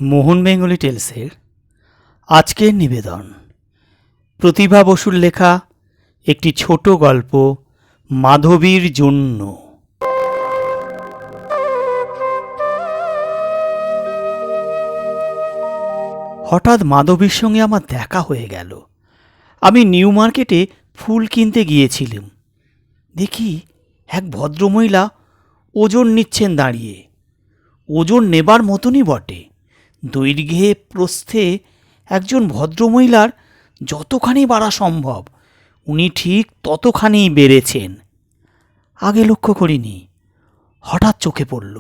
মোহন Bengali টেলসের আজকের নিবেদন প্রতিভা বসুর লেখা একটি ছোট গল্প মাধবীর জন্য। হঠাৎ মাধবীর সঙ্গে আমার দেখা হয়ে গেল। আমি নিউ মার্কেটে ফুল কিনতে গিয়েছিলাম। দেখি এক ভদ্রমহিলা ওজন নিচ্ছেন দাঁড়িয়ে। ওজন নেবার মতনই বটে। দৈর্ঘ্যে প্রস্থে একজন ভদ্রমহিলার যতখানি বাড়া সম্ভব উনি ঠিক ততখানিই বেড়েছেন। আগে লক্ষ্য করিনি, হঠাৎ চোখে পড়ল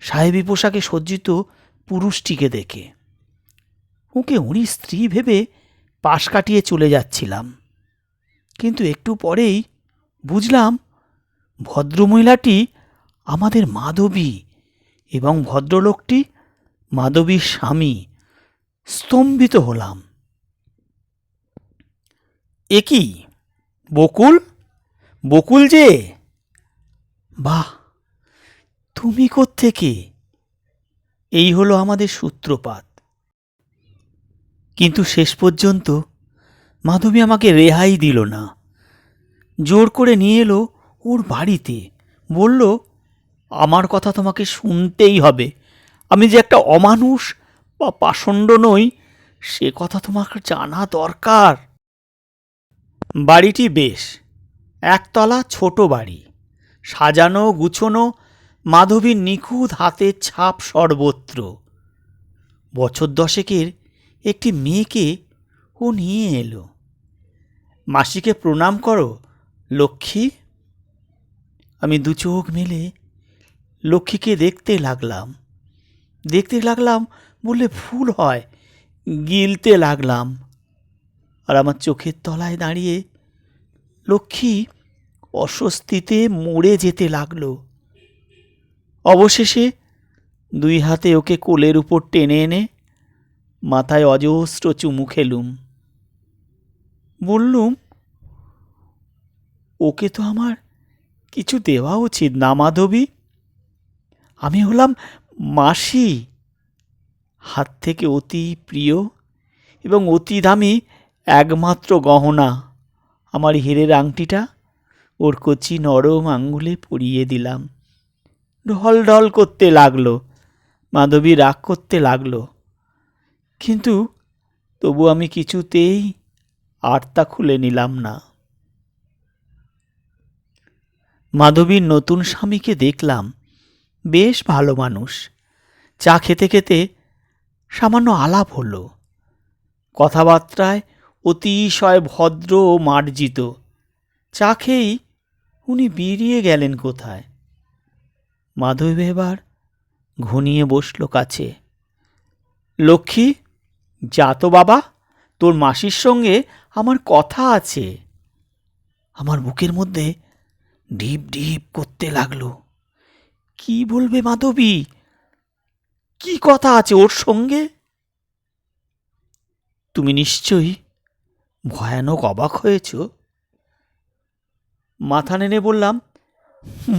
সাহেবী পোশাকে সজ্জিত পুরুষটিকে দেখে। ওকে উনি স্ত্রী ভেবে পাশ কাটিয়ে চলে যাচ্ছিলাম, কিন্তু একটু পরেই বুঝলাম ভদ্রমহিলাটি আমাদের মাধবী এবং ভদ্রলোকটি মাধবীর স্বামী। স্তম্ভিত হলাম। এ কি বকুল? বকুল যে! বাহ, তুমি কোত্থেকে? এই হলো আমাদের সূত্রপাত। কিন্তু শেষ পর্যন্ত মাধবী আমাকে রেহাই দিল না। জোর করে নিয়ে এলো ওর বাড়িতে। বলল, আমার কথা তোমাকে শুনতেই হবে। আমি যে একটা অমানুষ বা পাষণ্ড নই সে কথা তোমার জানা দরকার। বাড়িটি বেশ একতলা ছোট বাড়ি, সাজানো গুছোনো, মাধবীর নিখুঁত হাতের ছাপ সর্বত্র। বছর দশেকের একটি মেয়েকে ও নিয়ে এলো। মাসিকে প্রণাম করো লক্ষ্মী। আমি দু চোখ মেলে লক্ষ্মীকে দেখতে লাগলাম বললে ভুল হয়, গিলতে লাগলাম। আর আমার চোখের তলায় দাঁড়িয়ে লক্ষ্মী অস্বস্তিতে মরে যেতে লাগলো। অবশেষে দুই হাতে ওকে কোলের উপর টেনে এনে মাথায় অজস্র চুমু খেলুম। বললুম, ওকে তো আমার কিছু দেওয়া উচিত না মাধবী? আমি হলাম মাসি। হাত থেকে অতি প্রিয় এবং অতি দামি একমাত্র গহনা আমার হীরের আংটিটা ওর কচি নরম আঙ্গুলে পরিয়ে দিলাম। ঢল ঢল করতে লাগলো। মাধবী রাগ করতে লাগলো, কিন্তু তবু আমি কিছুতেই আড়তা খুলে নিলাম না। মাধবীর নতুন স্বামীকে দেখলাম, বেশ ভালো মানুষ। চা খেতে খেতে সামান্য আলাপ হলো। কথাবার্তায় অতিশয় ভদ্র ও মার্জিত। চা খেয়েই উনি বেরিয়ে গেলেন কোথায়। মাধবী এবার ঘনিয়ে বসল কাছে। লক্ষ্মী, যা তো বাবা, তোর মাসির সঙ্গে আমার কথা আছে। আমার বুকের মধ্যে ঢিপ ঢিপ করতে লাগলো। কি বলবে মাধবী? কি কথা আছে ওর সঙ্গে? তুমি নিশ্চয়ই ভয়ানক অবাক হয়েছ। মাথা নেড়ে বললাম,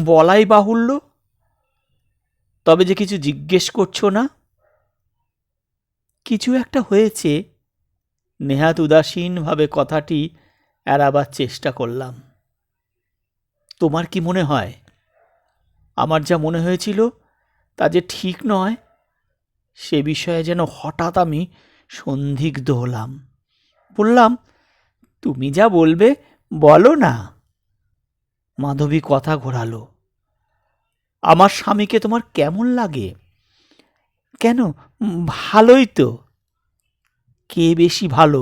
বলাই বাহুল্য। তবে যে কিছু জিজ্ঞেস করছো না? কিছু একটা হয়েছে। নেহাত উদাসীনভাবে কথাটি এড়াবার চেষ্টা করলাম। তোমার কি মনে হয় আমার যা মনে হয়েছিল তা যে ঠিক নয়, সে বিষয়ে যেন হঠাৎ আমি সন্দিগ্ধ হলাম। বললাম, তুমি যা বলবে বলো না। মাধবী কথা ঘোরালো। আমার স্বামীকে তোমার কেমন লাগে? কেন, ভালোই তো। কে বেশি ভালো,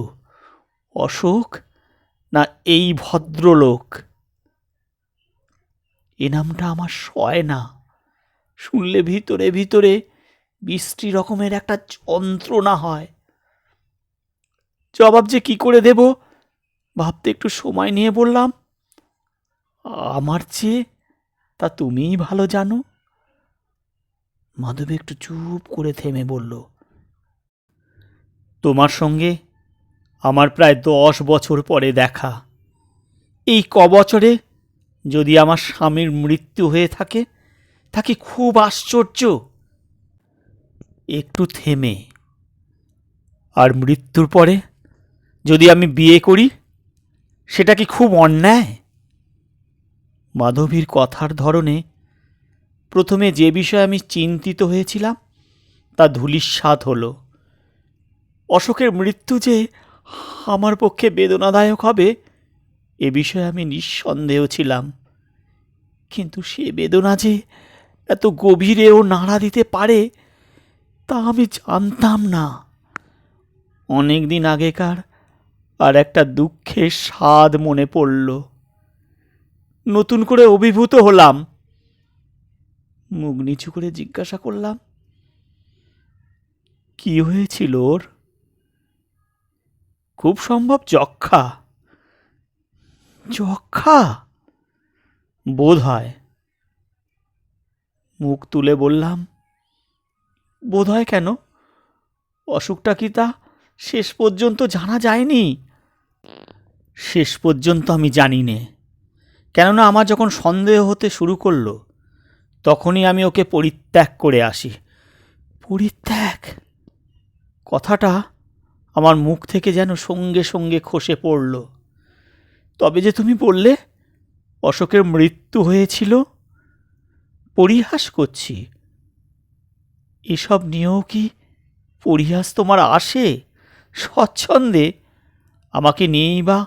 অশোক না এই ভদ্রলোক? এ নামটা আমার সয় না। শুনলে ভিতরে ভিতরে বিশ্রী রকমের একটা যন্ত্রণা হয়। জবাব যে কি করে দেব ভাবতে একটু সময় নিয়ে বললাম, আমার চেয়ে তা তুমিই ভালো জানো। মাধবী একটু চুপ করে থেমে বলল, তোমার সঙ্গে আমার প্রায় 10 বছর পরে দেখা। এই বছরে যদি আমার স্বামীর মৃত্যু হয়ে থাকে তা কি খুব আশ্চর্য? একটু থেমে, আর মৃত্যুর পরে যদি আমি বিয়ে করি সেটা কি খুব অন্যায়? মাধবীর কথার ধরনে প্রথমে যে বিষয়ে আমি চিন্তিত হয়েছিলাম তা ধূলিসাৎ হলো। অশোকের মৃত্যু যে আমার পক্ষে বেদনাদায়ক হবে এ বিষয়ে আমি নিঃসন্দেহ ছিলাম, কিন্তু সে বেদনা যে এত গভীরেও নাড়া দিতে পারে তা আমি জানতাম না। অনেক দিন আগেকার আর একটা দুঃখের স্বাদ মনে পড়ল। নতুন করে অভিভূত হলাম। মুখ নিচু করে জিজ্ঞাসা করলাম, কি হয়েছিল ওর? খুব সম্ভব যক্ষা। যক্ষা? বোধ হয়। মুখ তুলে বললাম, বোধ হয় কেন? অসুখটা কি তা শেষ পর্যন্ত জানা যায়নি? শেষ পর্যন্ত আমি জানি নে, কেননা আমার যখন সন্দেহ হতে শুরু করলো তখনই আমি ওকে পরিত্যাগ করে আসি। পরিত্যাগ কথাটা আমার মুখ থেকে যেন সঙ্গে সঙ্গে খসে পড়ল। তবে যে তুমি বললে অশোকের মৃত্যু হয়েছিল, পরিহাস করছি। এসব নিয়েও কি পরিহাস তোমার আসে স্বচ্ছন্দে? আমাকে নিয়েই বা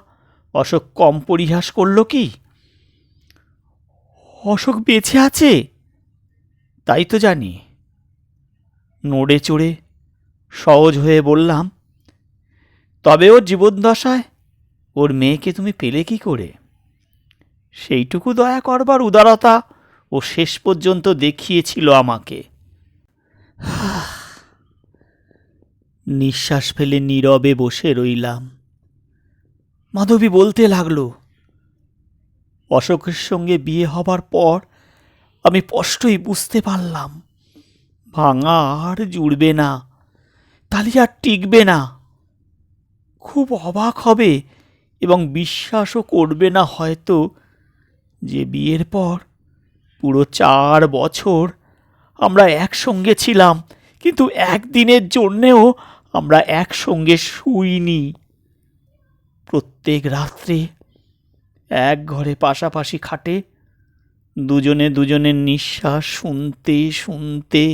অশোক কম পরিহাস করল কি? অশোক বেঁচে আছে তাই তো জানি। নড়ে চড়ে সহজ হয়ে বললাম, তবে ওর জীবদ্দশায় ওর মেয়েকে তুমি পেলে কি করে? সেইটুকু দয়া করবার উদারতা ও শেষ পর্যন্ত দেখিয়েছিল আমাকে। নিঃশ্বাস ফেলে নীরবে বসে রইলাম। মাধবী বলতে লাগলো, অশোকের সঙ্গে বিয়ে হবার পর আমি স্পষ্টই বুঝতে পারলাম ভাঙা আর জুড়বে না, তালি আর টিকবে না। খুব অবাক হবে এবং বিশ্বাসও করবে না হয়তো যে বিয়ের পর পুরো 4 বছর আমরা একসঙ্গে ছিলাম, কিন্তু একদিনের জন্যেও আমরা একসঙ্গে শুইনি। প্রত্যেক রাত্রে এক ঘরে পাশাপাশি খাটে দুজনে দুজনের নিঃশ্বাস শুনতে শুনতে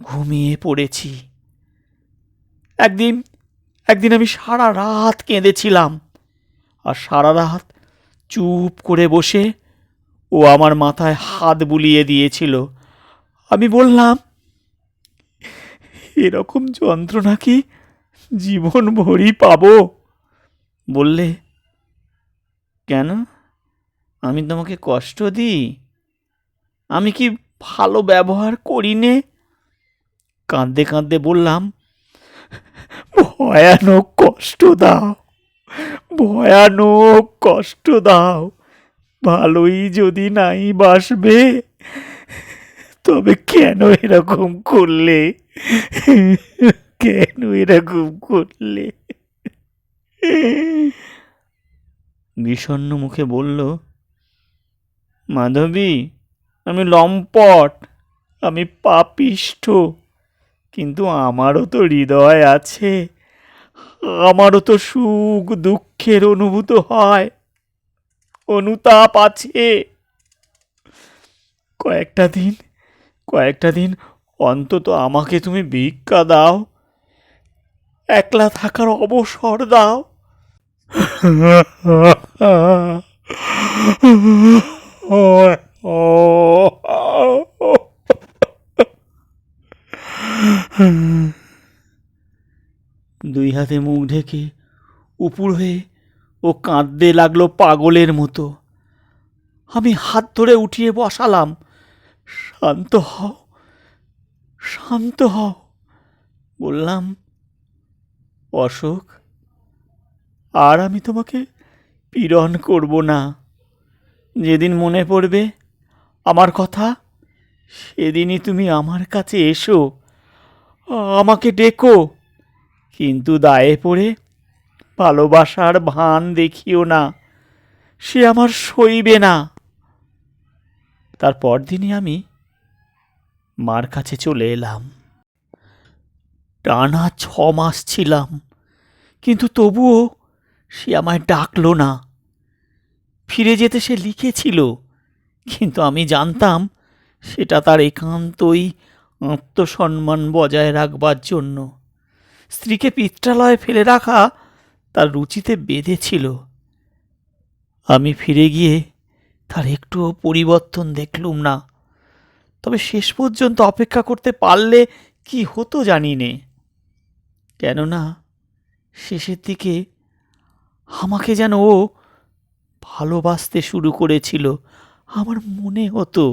ঘুমিয়ে পড়েছি। একদিন একদিন আমি সারা রাত কেঁদেছিলাম, আর সারা রাত চুপ করে বসে ও আমার মাথায় হাত বুলিয়ে দিয়েছিল। আমি বললাম, এরকম যন্ত্রণা কি জীবন ভরই পাবো? বললে, কেন? আমি তোমাকে কষ্ট দিই? আমি কি ভালো ব্যবহার করি নে? কাঁদতে কাঁদতে বললাম, ভয়ানক কষ্ট দাও, ভয়ানক কষ্ট দাও। ভালোই যদি নাই বাসবে তবে কেন এরকম করলে? কেন এরকম করলে? বিষণ্ণ মুখে বলল, মাধবী, আমি লম্পট, আমি পাপিষ্ঠ, কিন্তু আমারও তো হৃদয় আছে, আমারও তো সুখ দুঃখের অনুভূত হয়, অনুতাপ আছে। কয়েকটা দিন অন্তত আমাকে তুমি ভিক্ষা দাও, একলা থাকার অবসর দাও। 2 হাতে মুখ ঢেকে উপুড় হয়ে ও কাঁদতে লাগলো পাগলের মতো। আমি হাত ধরে উঠিয়ে বসালাম। শান্ত হও, শান্ত হও। বললাম, অশোক, আর আমি তোমাকে পীড়ন করব না। যেদিন মনে পড়বে আমার কথা সেদিনই তুমি আমার কাছে এসো, আমাকে ডেকো, কিন্তু দায়ে পড়ে ভালোবাসার ভান দেখিও না, সে আমার সইবে না। তার পরদিনই আমি মার কাছে চলে এলাম। টানা 6 মাস ছিলাম, কিন্তু তবুও সে আমায় ডাকলো না। ফিরে যেতে সে লিখেছিল, কিন্তু আমি জানতাম সেটা তার একান্তই আত্মসম্মান বজায় রাখবার জন্য। স্ত্রীকে পিত্রালয়ে ফেলে রাখা তার রুচিতে বেঁধেছিল। আমি ফিরে গিয়ে তার একটুও পরিবর্তন দেখলুম না। তবে শেষ পর্যন্ত অপেক্ষা করতে পারলে কি হতো জানি নে, কেননা শেষের দিকে আমাকে যেন ও ভালোবাসতে শুরু করেছিল, আমার মনে হতো।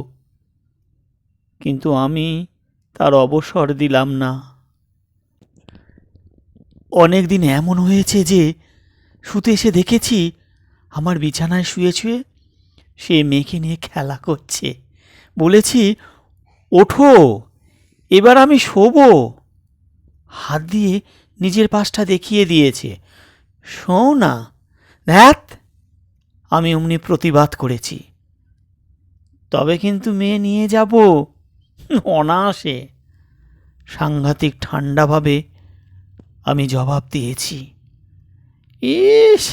কিন্তু আমি তার অবসর দিলাম না। অনেক দিন এমন হয়েছে যে শুতে এসে দেখেছি আমার বিছানায় শুয়ে শুয়ে সে মেয়েকে নিয়ে খেলা করছে। বলেছি, ওঠো, এবার আমি শোবো। হাত দিয়ে নিজের পাশটা দেখিয়ে দিয়েছে, শোও না। ধ্যাত, আমি অমনি প্রতিবাদ করেছি। তবে কিন্তু মেয়ে নিয়ে যাব, অনায়াসে। সাংঘাতিক ঠান্ডাভাবে আমি জবাব দিয়েছি। ইস,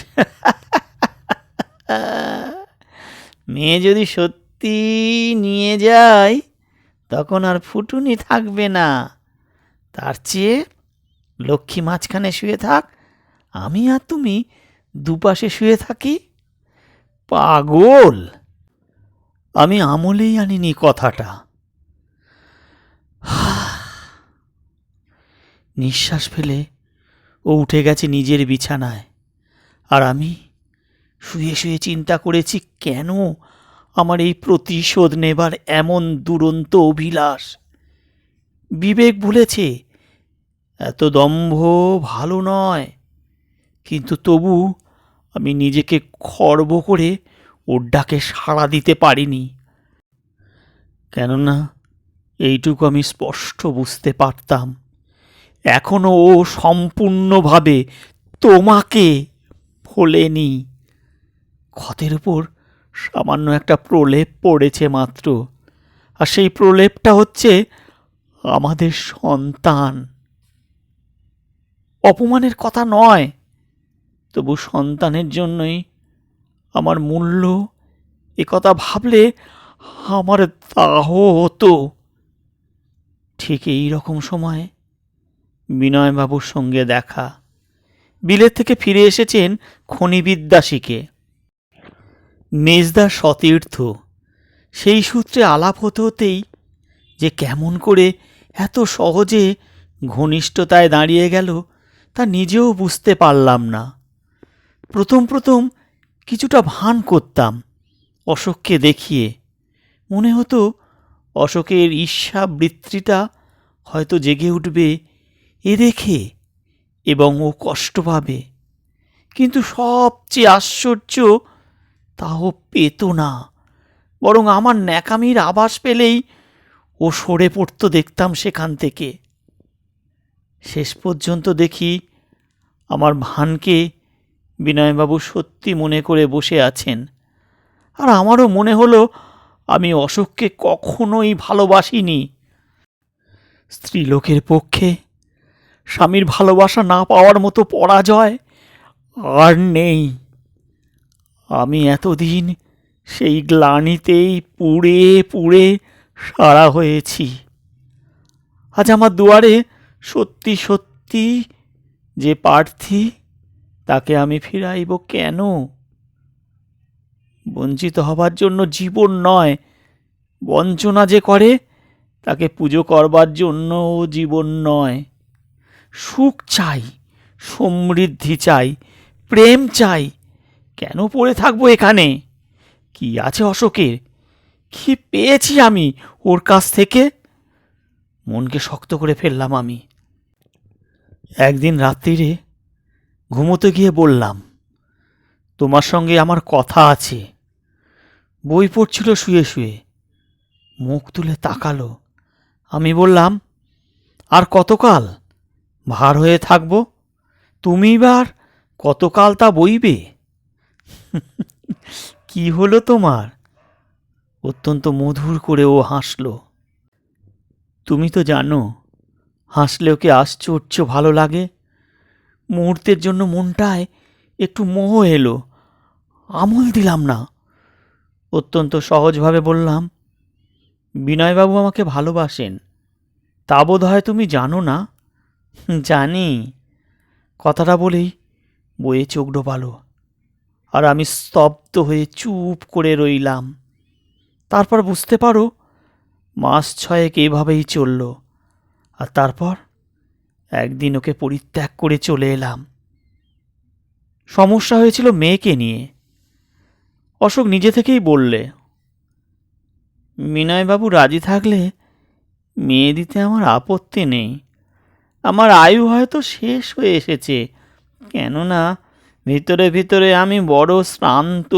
মেয়ে যদি সত্যি নিয়ে যায় তখন আর ফুটুনি থাকবে না। তার চেয়ে লক্ষ্মী মাঝখানে শুয়ে থাক, আমি আর তুমি দুপাশে শুয়ে থাকি। পাগল! আমি আমলেই আনিনি কথাটা। নিঃশ্বাস ফেলে ও উঠে গেছে নিজের বিছানায়, আর আমি শুয়ে শুয়ে চিন্তা করেছি কেন আমার এই প্রতিশোধ নেবার এমন দুরন্ত অভিলাষ। বিবেক বলেছে এত দম্ভ ভালো নয়, কিন্তু তবু আমি নিজেকে খর্ব করে ওর ডাকে সাড়া দিতে পারিনি। কেননা এইটুকু আমি স্পষ্ট বুঝতে পারতাম, এখনো ও সম্পূর্ণভাবে তোমাকে ভোলেনি। ক্ষতের উপর সামান্য একটা প্রলেপ পড়েছে মাত্র, আর সেই প্রলেপটা হচ্ছে আমাদের সন্তান। অপমানের কথা নয়, তবু সন্তানের জন্যই আমার মূল্য, একথা ভাবলে আমার দাহ হতো। ঠিক এই রকম সময় বিনয়বাবুর সঙ্গে দেখা। বিলেত থেকে ফিরে এসেছেন খনিবিদ্যা শিখে। মেজদা সতীর্থ, সেই সূত্রে আলাপ হতে হতেই যে কেমন করে এত সহজে ঘনিষ্ঠতায় দাঁড়িয়ে গেল তা নিজেও বুঝতে পারলাম না। প্রথম প্রথম কিছুটা ভান করতাম অশোককে দেখিয়ে। মনে হতো অশোকের ঈর্ষাবৃত্তিটা হয়তো জেগে উঠবে এ দেখে, এবং ও কষ্ট পাবে। কিন্তু সবচেয়ে আশ্চর্য, তাও পেত না, বরং আমার ন্যাকামির আভাস পেলেই ও সরে পড়ত দেখতাম সেখান থেকে। শেষ পর্যন্ত দেখি আমার ভানকে বিনয়বাবু সত্যি মনে করে বসে আছেন। আর আমারও মনে হলো আমি অশোককে কখনোই ভালোবাসিনি। স্ত্রীলোকের পক্ষে স্বামীর ভালোবাসা না পাওয়ার মতো পরাজয় আর নেই। আমি এতদিন সেই গ্লানিতেই পুড়ে পুড়ে সারা হয়েছি। আজ আমার দুয়ারে সত্যি সত্যি যে প্রার্থী, তাকে আমি ফিরাইব কেন? বঞ্চিত হবার জন্য জীবন নয়, বঞ্চনা যে করে তাকে পুজো করবার জন্যও জীবন নয়। সুখ চাই, সমৃদ্ধি চাই, প্রেম চাই। কেন পড়ে থাকবো এখানে? কি আছে অশোকের? কি পেয়েছি আমি ওর কাছ থেকে? মনকে শক্ত করে ফেললাম আমি। একদিন রাত্রিরে ঘুমোতে গিয়ে বললাম, তোমার সঙ্গে আমার কথা আছে। বই পড়ছিল শুয়ে শুয়ে, মুখ তুলে তাকালো। আমি বললাম, আর কতকাল ভার হয়ে থাকবো? তুমি বার কতকাল তা বইবে? কি হলো তোমার? অত্যন্ত মধুর করে ও হাসল। তুমি তো জানো হাসলে ওকে আশ্চর্য ভালো লাগে। মুহূর্তের জন্য মনটায় একটু মোহ এলো। আমল দিলাম না, অত্যন্ত সহজভাবে বললাম, বিনয়বাবু আমাকে ভালোবাসেন, তা বোধ হয় তুমি জানো না। জানি। কথাটা বলেই বইয়ে চোখ ডোবালো, আর আমি স্তব্ধ হয়ে চুপ করে রইলাম। তারপর বুঝতে পারো, মাস 6 এইভাবেই চলল। আর তারপর একদিন ওকে পরিত্যাগ করে চলে এলাম। সমস্যা হয়েছিল মেয়েকে নিয়ে। অশোক নিজে থেকেই বললে, বিনয়বাবু রাজি থাকলে মেয়ে দিতে আমার আপত্তি নেই। আমার আয়ু হয়তো শেষ হয়ে এসেছে, কেননা ভিতরে ভিতরে আমি বড় শ্রান্ত।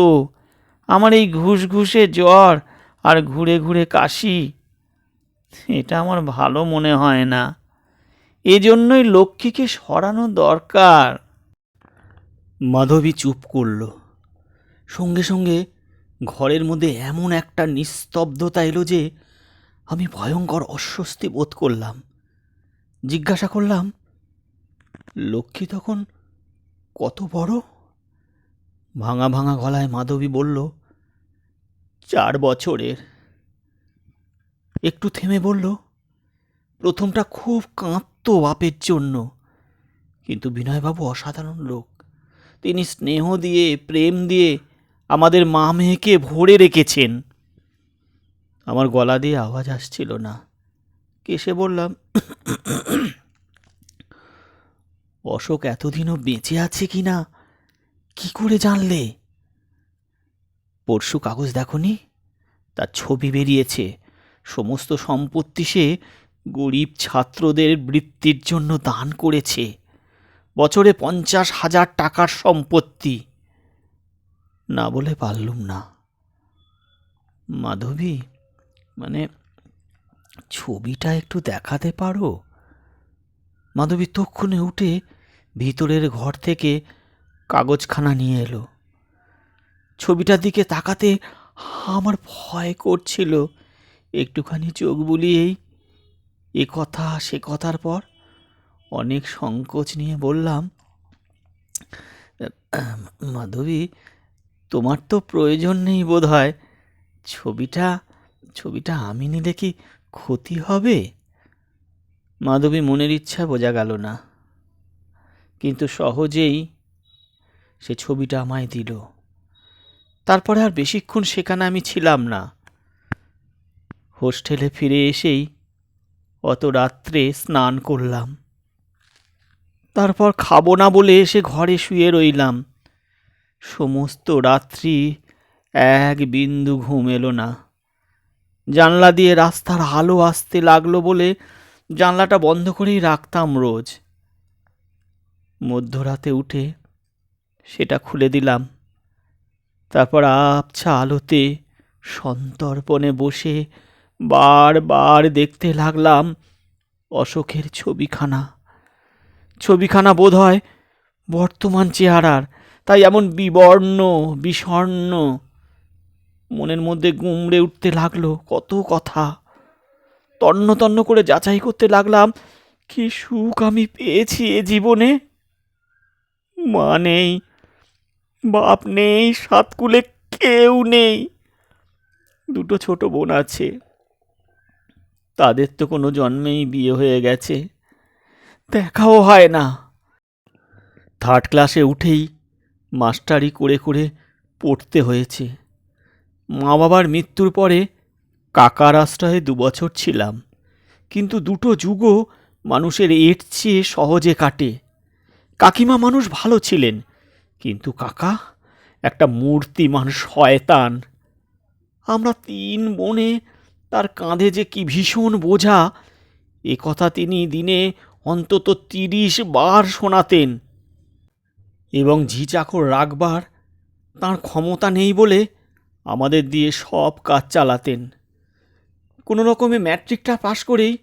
আমার এই ঘুষঘুষে জ্বর আর ঘুরে ঘুরে কাশি, এটা আমার ভালো মনে হয় না। এজন্যই লক্ষ্মীকে সরানো দরকার। মাধবী চুপ করল। সঙ্গে সঙ্গে ঘরের মধ্যে এমন একটা নিস্তব্ধতা এলো যে আমি ভয়ঙ্কর অস্বস্তি বোধ করলাম। জিজ্ঞাসা করলাম, লক্ষ্মী তখন কত বড়? ভাঙা ভাঙা গলায় মাধবী বলল, 4 বছরের। একটু থেমে বলল, প্রথমটা খুব কাঁদতো বাপের জন্য, কিন্তু বিনয়বাবু অসাধারণ লোক। তিনি স্নেহ দিয়ে, প্রেম দিয়ে আমাদের মা মেয়েকে ভরে রেখেছেন। আমার গলা দিয়ে আওয়াজ আসছিল না। কেসে বললাম, অশোক এতদিনও বেঁচে আছে কি না কি করে জানলে? পরশু কাগজ দেখনি? তার ছবি বেরিয়েছে। সমস্ত সম্পত্তি সে গরিব ছাত্রদের বৃত্তির জন্য দান করেছে। বছরে 50,000 টাকার সম্পত্তি। না বলে পারলুম না। মাধবী, মানে ছবিটা একটু দেখাতে পারো? মাধবী তক্ষণে উঠে ভিতরের ঘর থেকে কাগজখানা নিয়ে এলো। ছবিটার দিকে তাকাতে আমার ভয় করছিল। একটুখানি চোখ বুলিয়েই এ কথা সে কথার পর অনেক সংকোচ নিয়ে বললাম, মাধবী, তোমার তো প্রয়োজন নেই বোধ হয়। ছবিটা ছবিটা আমি নিলে কি ক্ষতি হবে? মাধবী মনের ইচ্ছা বোঝা গেল না, কিন্তু সহজেই সে ছবিটা আমায় দিল। তারপরে আর বেশিক্ষণ সেখানে আমি ছিলাম না। হোস্টেলে ফিরে এসেই অত রাত্রে স্নান করলাম। তারপর খাবো না বলে এসে ঘরে শুয়ে রইলাম। সমস্ত রাত্রি এক বিন্দু ঘুম এলো না। জানলা দিয়ে রাস্তার আলো আসতে লাগলো বলে জানলাটা বন্ধ করেই রাখতাম রোজ। মধ্যরাতে উঠে সেটা খুলে দিলাম। তারপর আবছা আলোতে সন্তর্পণে বসে বারবার দেখতে লাগলাম অশোকের ছবিখানা। ছবিখানা বোধ হয় বর্তমান চেহারার, তাই এমন বিবর্ণ বিষণ্ণ। মনের মধ্যে গুমড়ে উঠতে লাগলো কত কথা। তন্ন তন্ন করে যাচাই করতে লাগলাম, কি সুখ আমি পেয়েছি এ জীবনে। মা নেই, বাপ নেই, সাতকুলে কেউ নেই। 2 ছোট বোন আছে, তাদের তো কোনো জন্মেই বিয়ে হয়ে গেছে, দেখাও হয় না। 3rd ক্লাসে উঠেই মাস্টারি করে করে পড়তে হয়েছে। মা বাবার মৃত্যুর পরে কাকার আশ্রয়ে 2 বছর ছিলাম, কিন্তু 2টো যুগও মানুষের এর চেয়ে সহজে কাটে। কাকিমা মানুষ ভালো ছিলেন, কিন্তু কাকা একটা মূর্তিমান শয়তান। আমরা 3 বোনে তার কাঁধে যে কি ভীষণ বোঝা, এ কথা তিনি দিনে অন্তত 30 বার শোনাতেন। এবং ঝি চাকর রাখবার তাঁর ক্ষমতা নেই বলে আমাদের দিয়ে সব কাজ চালাতেন। কোনো রকমে ম্যাট্রিকটা পাশ করেই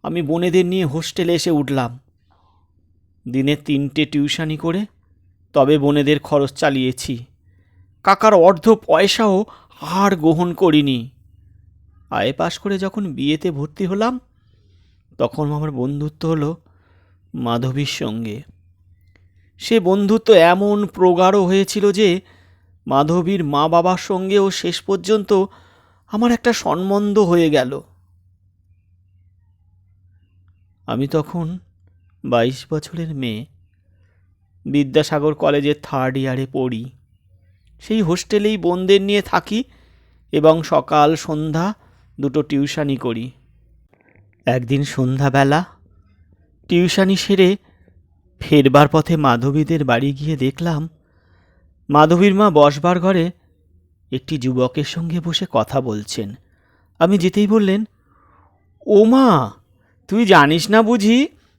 আমি বোনেদের নিয়ে হোস্টেলে এসে উঠলাম। দিনে 3টে টিউশনি করে তবে বোনেদের খরচ চালিয়েছি। কাকার অর্ধ পয়সাও আর গ্রহণ করিনি। আয়ে পাশ করে যখন বিয়েতে ভর্তি হলাম, তখন আমার বন্ধুত্ব হলো মাধবীর সঙ্গে। সে বন্ধুত্ব এমন প্রগাঢ় হয়েছিল যে মাধবীর মা বাবার সঙ্গেও শেষ পর্যন্ত আমার একটা সম্বন্ধ হয়ে গেল। আমি তখন 22 বছরের মেয়ে, বিদ্যাসাগর কলেজের 3rd ইয়ারে পড়ি। সেই হোস্টেলেই বোনদের নিয়ে থাকি এবং সকাল সন্ধ্যা দুটো টিউশানি করি। একদিন সন্ধ্যাবেলা টিউশানি সেরে ফেরবার পথে মাধবীদের বাড়ি গিয়ে দেখলাম মাধবীর মা বসবার ঘরে একটি যুবকের সঙ্গে বসে কথা বলছেন। আমি যেতেই বললেন, ও মা, তুই জানিস না বুঝি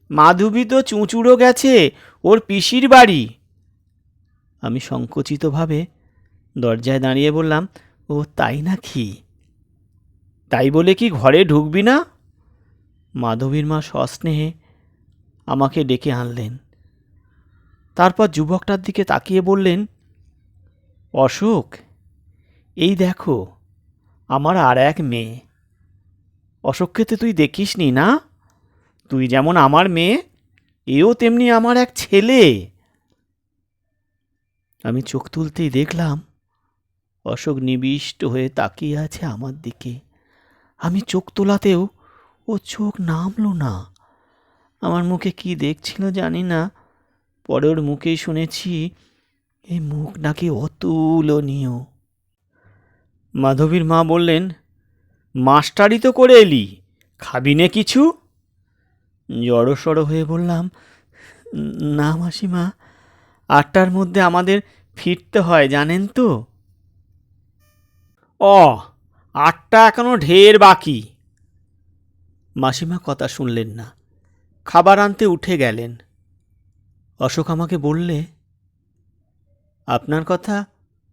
মাধবী তো চুঁচুড়ো গেছে ওর পিসির বাড়ি। আমি সংকুচিতভাবে দরজায় দাঁড়িয়ে বললাম, ও তাই নাকি? তাই বলে কি ঘরে ঢুকবি না? মাধবীর মা সস্নেহে আমাকে ডেকে আনলেন। তারপর যুবকটার দিকে তাকিয়ে বললেন, অশোক, এই দেখো আমার আর এক মেয়ে। অশোককে তো তুই দেখিসনি না? তুই যেমন আমার মেয়ে, এও তেমনি আমার এক ছেলে। আমি চোখ তুলতেই দেখলাম অশোক নিবিষ্ট হয়ে তাকিয়ে আছে আমার দিকে। আমি চোখ তোলাতেও ও চোখ নামল না। আমার মুখে কি দেখছিল জানি না, পরে ওর মুখেই শুনেছি এই মুখ নাকি অতুলনীয়। মাধবীর মা বললেন, মাস্টারি তো করে এলি, খাবি নে কিছু? জড়সড় হয়ে বললাম, না মাসিমা, 8টার মধ্যে আমাদের ফিরতে হয় জানেন তো। 8টা এখনো ঢের বাকি। মাসিমা কথা শুনলেন না, খাবার আনতে উঠে গেলেন। অশোক আমাকে বললে, আপনার কথা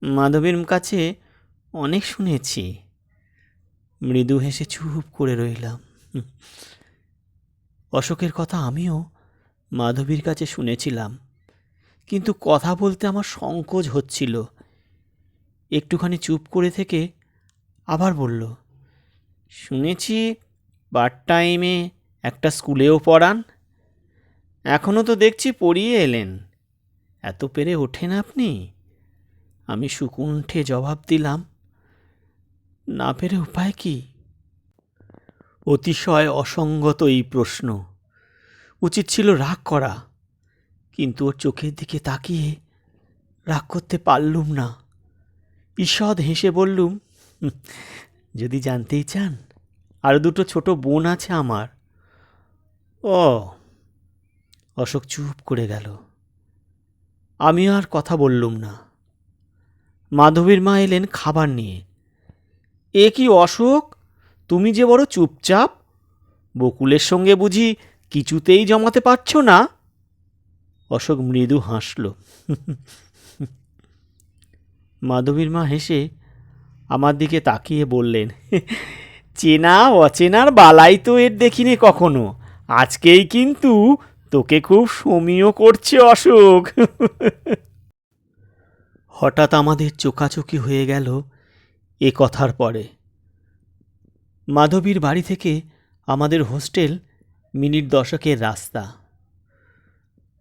মাধবীর কাছে অনেক শুনেছি। মৃদু হেসে চুপ করে রইলাম। অশোকের কথা আমিও মাধবীর কাছে শুনেছিলাম, কিন্তু কথা বলতে আমার সংকোচ হচ্ছিল। একটুখানি চুপ করে থেকে আবার বলল, শুনেছি পার্ট টাইমে একটা স্কুলেও পড়ান। এখনও তো দেখছি পড়িয়ে এলেন, এত পেরে ওঠেন আপনি? আমি সুকুণ্ঠে জবাব দিলাম, না পেরে উপায় কি? অতিশয় অসঙ্গত এই প্রশ্ন। উচিত ছিল রাগ করা, কিন্তু ওর চোখের দিকে তাকিয়ে রাগ করতে পারলুম না। ঈষৎ হেসে বললুম, যদি জানতেই চান, আর দুটো ছোট বোন আছে আমার। ও। অশোক চুপ করে গেল। আমি আর কথা বললুম না। মাধবীর মা এলেন খাবার নিয়ে। এ কি অশোক, তুমি যে বড় চুপচাপ, বকুলের সঙ্গে বুঝি কিছুতেই জমাতে পারছ না? অশোক মৃদু হাসল। মাধবীর মা হেসে আমার দিকে তাকিয়ে বললেন, চেনা অচেনার বালাই তো এর দেখিনি কখনো, আজকেই কিন্তু তোকে খুব সমীহ করছে অশোক। হঠাৎ আমাদের চোখাচোখি হয়ে গেল এ কথার পরে। মাধবীর বাড়ি থেকে আমাদের হোস্টেল মিনিট 10-এর রাস্তা।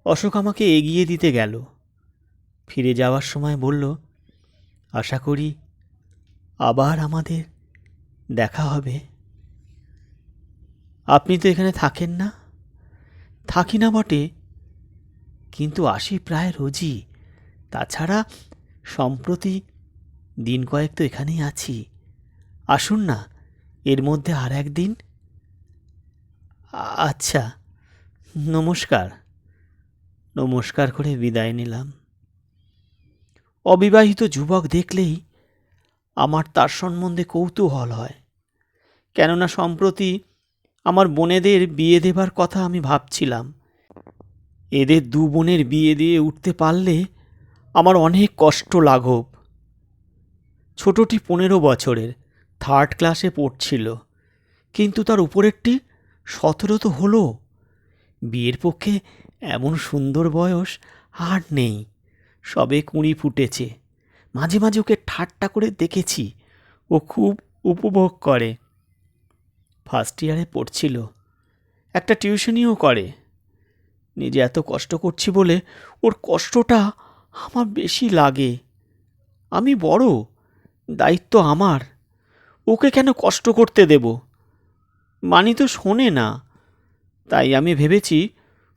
অশোক আমাকে এগিয়ে দিতে গেল। ফিরে যাওয়ার সময় বলল, আশা করি আবার আমাদের দেখা হবে। আপনি তো এখানে থাকেন না? থাকি না বটে, কিন্তু আসি প্রায় রোজই। তাছাড়া সম্প্রতি দিন কয়েক তো এখানেই আছি। আসুন না এর মধ্যে আর একদিন। আচ্ছা, নমস্কার। নমস্কার করে বিদায় নিলাম। অবিবাহিত যুবক দেখলেই আমার তার সম্বন্ধে কৌতূহল হয়, কেননা সম্প্রতি আমার বোনেদের বিয়ে দেবার কথা আমি ভাবছিলাম। এদের 2 বোনের বিয়ে দিয়ে উঠতে পারলে আমার অনেক কষ্ট লাঘব। ছোটটি 15 বছরের, 3rd ক্লাসে পড়ছিল, কিন্তু তার উপরেরটি 17 তো হলো। বিয়ের পক্ষে এমন সুন্দর বয়স আর নেই, সবে 20 ফুটেছে। মাঝে মাঝে ওকে ঠাট্টা করে দেখেছি, ও খুব উপভোগ করে। 1st ইয়ারে পড়ছিল, একটা টিউশনিও করে। নিজে এত কষ্ট করছি বলে ওর কষ্টটা আমার বেশি লাগে। আমি বড়, দায়িত্ব আমার, ওকে কেন কষ্ট করতে দেব? মানি তো শোনে না, তাই আমি ভেবেছি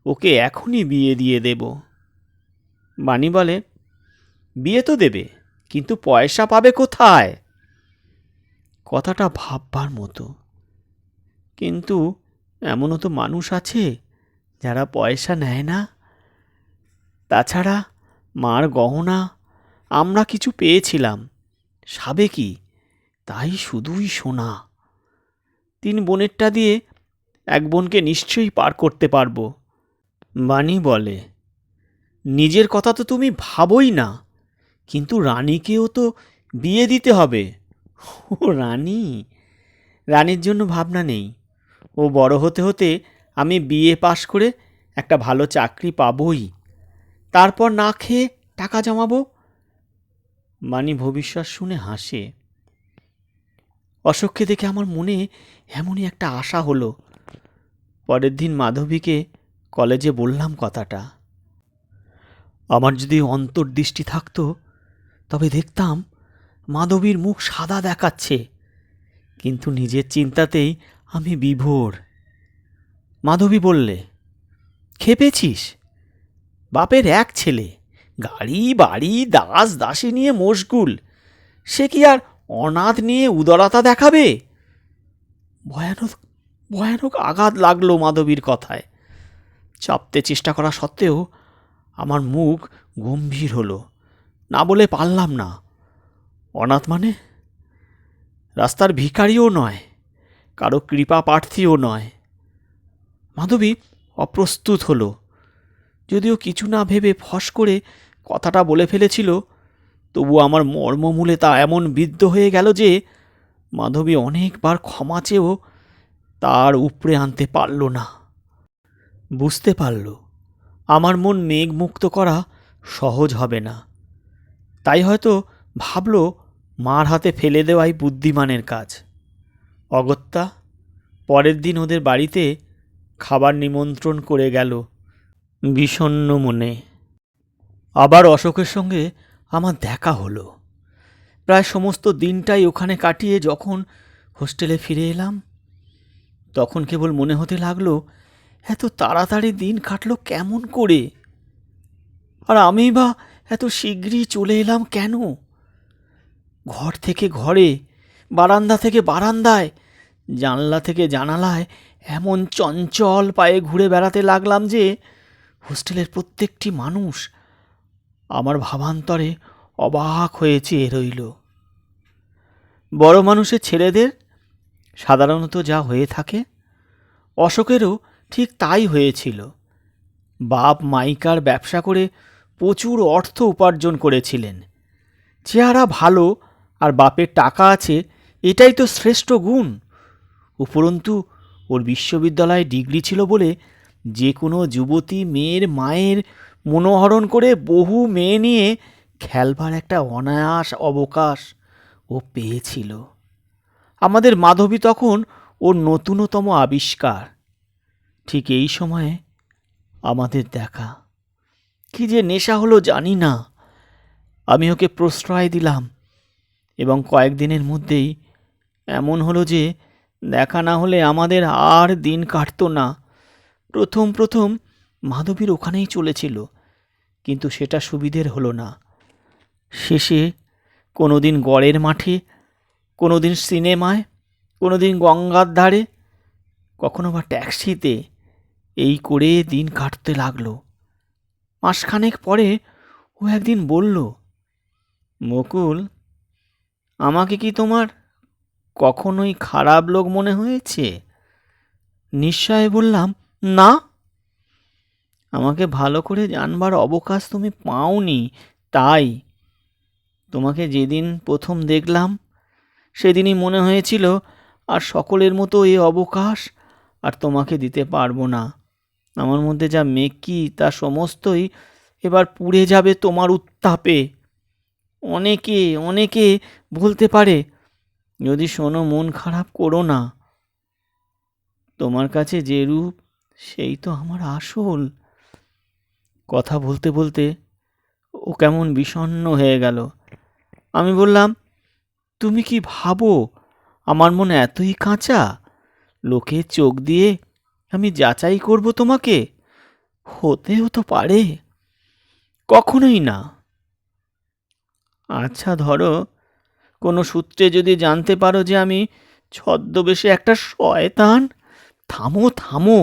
ওকে এখনই বিয়ে দিয়ে দেব। বাণী বলে, বিয়ে তো দেবে, কিন্তু পয়সা পাবে কোথায়? কথাটা ভাববার মতো, কিন্তু এমনও তো মানুষ আছে যারা পয়সা নেয় না। তাছাড়া মার গহনা আমরা কিছু পেয়েছিলাম, সাবেকি, তাই শুধুই সোনা। 3 বোনেরটা দিয়ে এক বোনকে নিশ্চয়ই পার করতে পারবো। বাণী বলে, নিজের কথা তো তুমি ভাবোই না, কিন্তু রানীকেও তো বিয়ে দিতে হবে। ও রানী, রানীর জন্য ভাবনা নেই। ও বড় হতে হতে আমি বিএ পাশ করে একটা ভালো চাকরি পাবই, তারপর না খেয়ে টাকা জমাবো। বাণী ভবিষ্যৎ শুনে হাসে। অশোককে দেখে আমার মনে এমনই একটা আশা হলো। পরের দিন মাধবীকে কলেজে বললাম কথাটা। আমার যদি অন্তর্দৃষ্টি থাকতো তবে দেখতাম মাধবীর মুখ সাদা দেখাচ্ছে, কিন্তু নিজের চিন্তাতেই আমি বিভোর। মাধবী বললে, খেপেছিস? বাপের এক ছেলে, গাড়ি বাড়ি দাস দাসী নিয়ে মশগুল, সে কি আর অনাথ নিয়ে উদারতা দেখাবে? ভয়ানক ভয়ানক আঘাত লাগলো মাধবীর কথায়। চাপতে চেষ্টা করা সত্ত্বেও আমার মুখ গম্ভীর হলো, না বলে পারলাম না। অনাথ মানে? রাস্তার ভিখারিও নয়, কারো কৃপা প্রার্থীও নয়। মাধবী অপ্রস্তুত হলো, যদিও কিছু না ভেবে ফস করে কথাটা বলে ফেলেছিল, তবু আমার মর্মমূলে তা এমন বিদ্ধ হয়ে গেল যে মাধবী অনেকবার ক্ষমা চেয়েও তার উপরে আনতে পারল না। বুঝতে পারল আমার মন মেঘমুক্ত করা সহজ হবে না, তাই হয়তো ভাবল মার হাতে ফেলে দেওয়াই বুদ্ধিমানের কাজ। অগত্যা পরের দিন ওদের বাড়িতে খাবার নিমন্ত্রণ করে গেল বিষণ্ণ মনে। আবার অশোকের সঙ্গে আমার দেখা হলো। প্রায় সমস্ত দিনটাই ওখানে কাটিয়ে যখন হোস্টেলে ফিরে এলাম, তখন কেবল মনে হতে লাগলো এত তাড়াতাড়ি দিন কাটলো কেমন করে, আর আমি বা এত শীঘ্রই চলে এলাম কেন? ঘর থেকে ঘরে, বারান্দা থেকে বারান্দায়, জানলা থেকে জানালায় এমন চঞ্চল পায়ে ঘুরে বেড়াতে লাগলাম যে হোস্টেলের প্রত্যেকটি মানুষ আমার ভাবান্তরে অবাক হয়ে চেয়ে রইল। বড় মানুষের ছেলেদের সাধারণত যা হয়ে থাকে, অশোকেরও ঠিক তাই হয়েছিল। বাপ মাইকার ব্যবসা করে প্রচুর অর্থ উপার্জন করেছিলেন। চেহারা ভালো আর বাপের টাকা আছে, এটাই তো শ্রেষ্ঠ গুণ। উপরন্তু ওর বিশ্ববিদ্যালয়ে ডিগ্রি ছিল বলে যে কোনো যুবতী মেয়ের মায়ের মনোহরণ করে বহু মেয়ে নিয়ে খেলবার একটা অনায়াস অবকাশ ও পেয়েছিল। আমাদের মাধবী তখন ওর নতুনতম আবিষ্কার। ঠিক এই সময়ে আমাদের দেখা। কি যে নেশা হলো জানি না। আমি ওকে প্রশ্রয় দিলাম এবং কয়েকদিনের মধ্যেই এমন হলো যে দেখা না হলে আমাদের আর দিন কাটতো না। প্রথম প্রথম মাধবীর ওখানেই চলেছিল, কিন্তু সেটা সুবিধের হলো না। শেষে কোনো দিন গড়ের মাঠে, কোনো দিন সিনেমায়, কোনো দিন গঙ্গার ধারে, কখনো বা ট্যাক্সিতে, এই করে দিন কাটতে লাগলো। মাসখানেক পরে ও একদিন বলল, মুকুল, আমাকে কি তোমার কখনোই খারাপ লোক মনে হয়েছে? নিশ্চয় বললাম, না। আমাকে ভালো করে জানবার অবকাশ তুমি পাওনি, তাই। তোমাকে যেদিন প্রথম দেখলাম সেদিনই মনে হয়েছিল আর সকলের মতো এই অবকাশ আর তোমাকে দিতে পারবো না। আমার মধ্যে যা মেকি তা সমস্তই এবার পুড়ে যাবে তোমার উত্তাপে। অনেকে অনেকে বলতে পারে, যদি শোনো মন খারাপ করো না। তোমার কাছে যে রূপ সেই তো আমার আসল। কথা বলতে বলতে ও কেমন বিষণ্ণ হয়ে গেল। আমি বললাম, তুমি কি ভাবো আমার মন এতই কাঁচা? লোকের চোখ দিয়ে আমি যাচাই করব তোমাকে? হতেও তো পারে। কখনোই না। আচ্ছা ধরো, কোনো সূত্রে যদি জানতে পারো যে আমি ছদ্মবেশে একটা শয়তান। থামো থামো,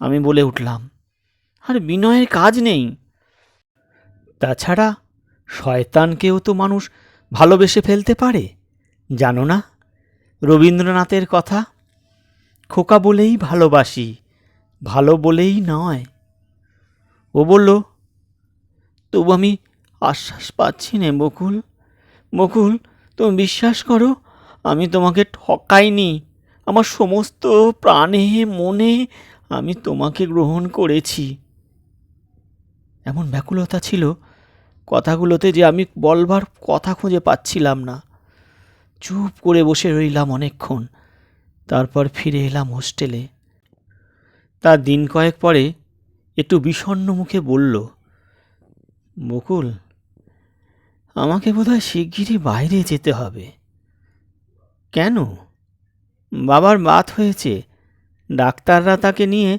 আমি বলে উঠলাম, আর বিনয়ের কাজ নেই। তাছাড়া শয়তানকেও তো মানুষ ভালোবেসে ফেলতে পারে, জানো না রবীন্দ্রনাথের কথা? খোকা বলেই ভালোবাসি, ভালো বলেই নয়। ও বলল, তবু আমি আশ্বাস পাচ্ছি নে বকুল। বকুল, তুমি বিশ্বাস করো, আমি তোমাকে ঠকাইনি। আমার সমস্ত প্রাণে মনে আমি তোমাকে গ্রহণ করেছি। এমন ব্যাকুলতা ছিল কথাগুলোতে যে আমি বলবার কথা খুঁজে পাচ্ছিলাম না। চুপ করে বসে রইলাম অনেকক্ষণ। তারপর ফিরে এলাম হোস্টেলে। তার দিন কয়েক পরে একটু বিষণ্ণ মুখে বলল, বকুল, আমাকে বোধহয় শিগগিরই বাইরে যেতে হবে। কেন? বাবার বাত হয়েছে, ডাক্তাররা তাকে নিয়ে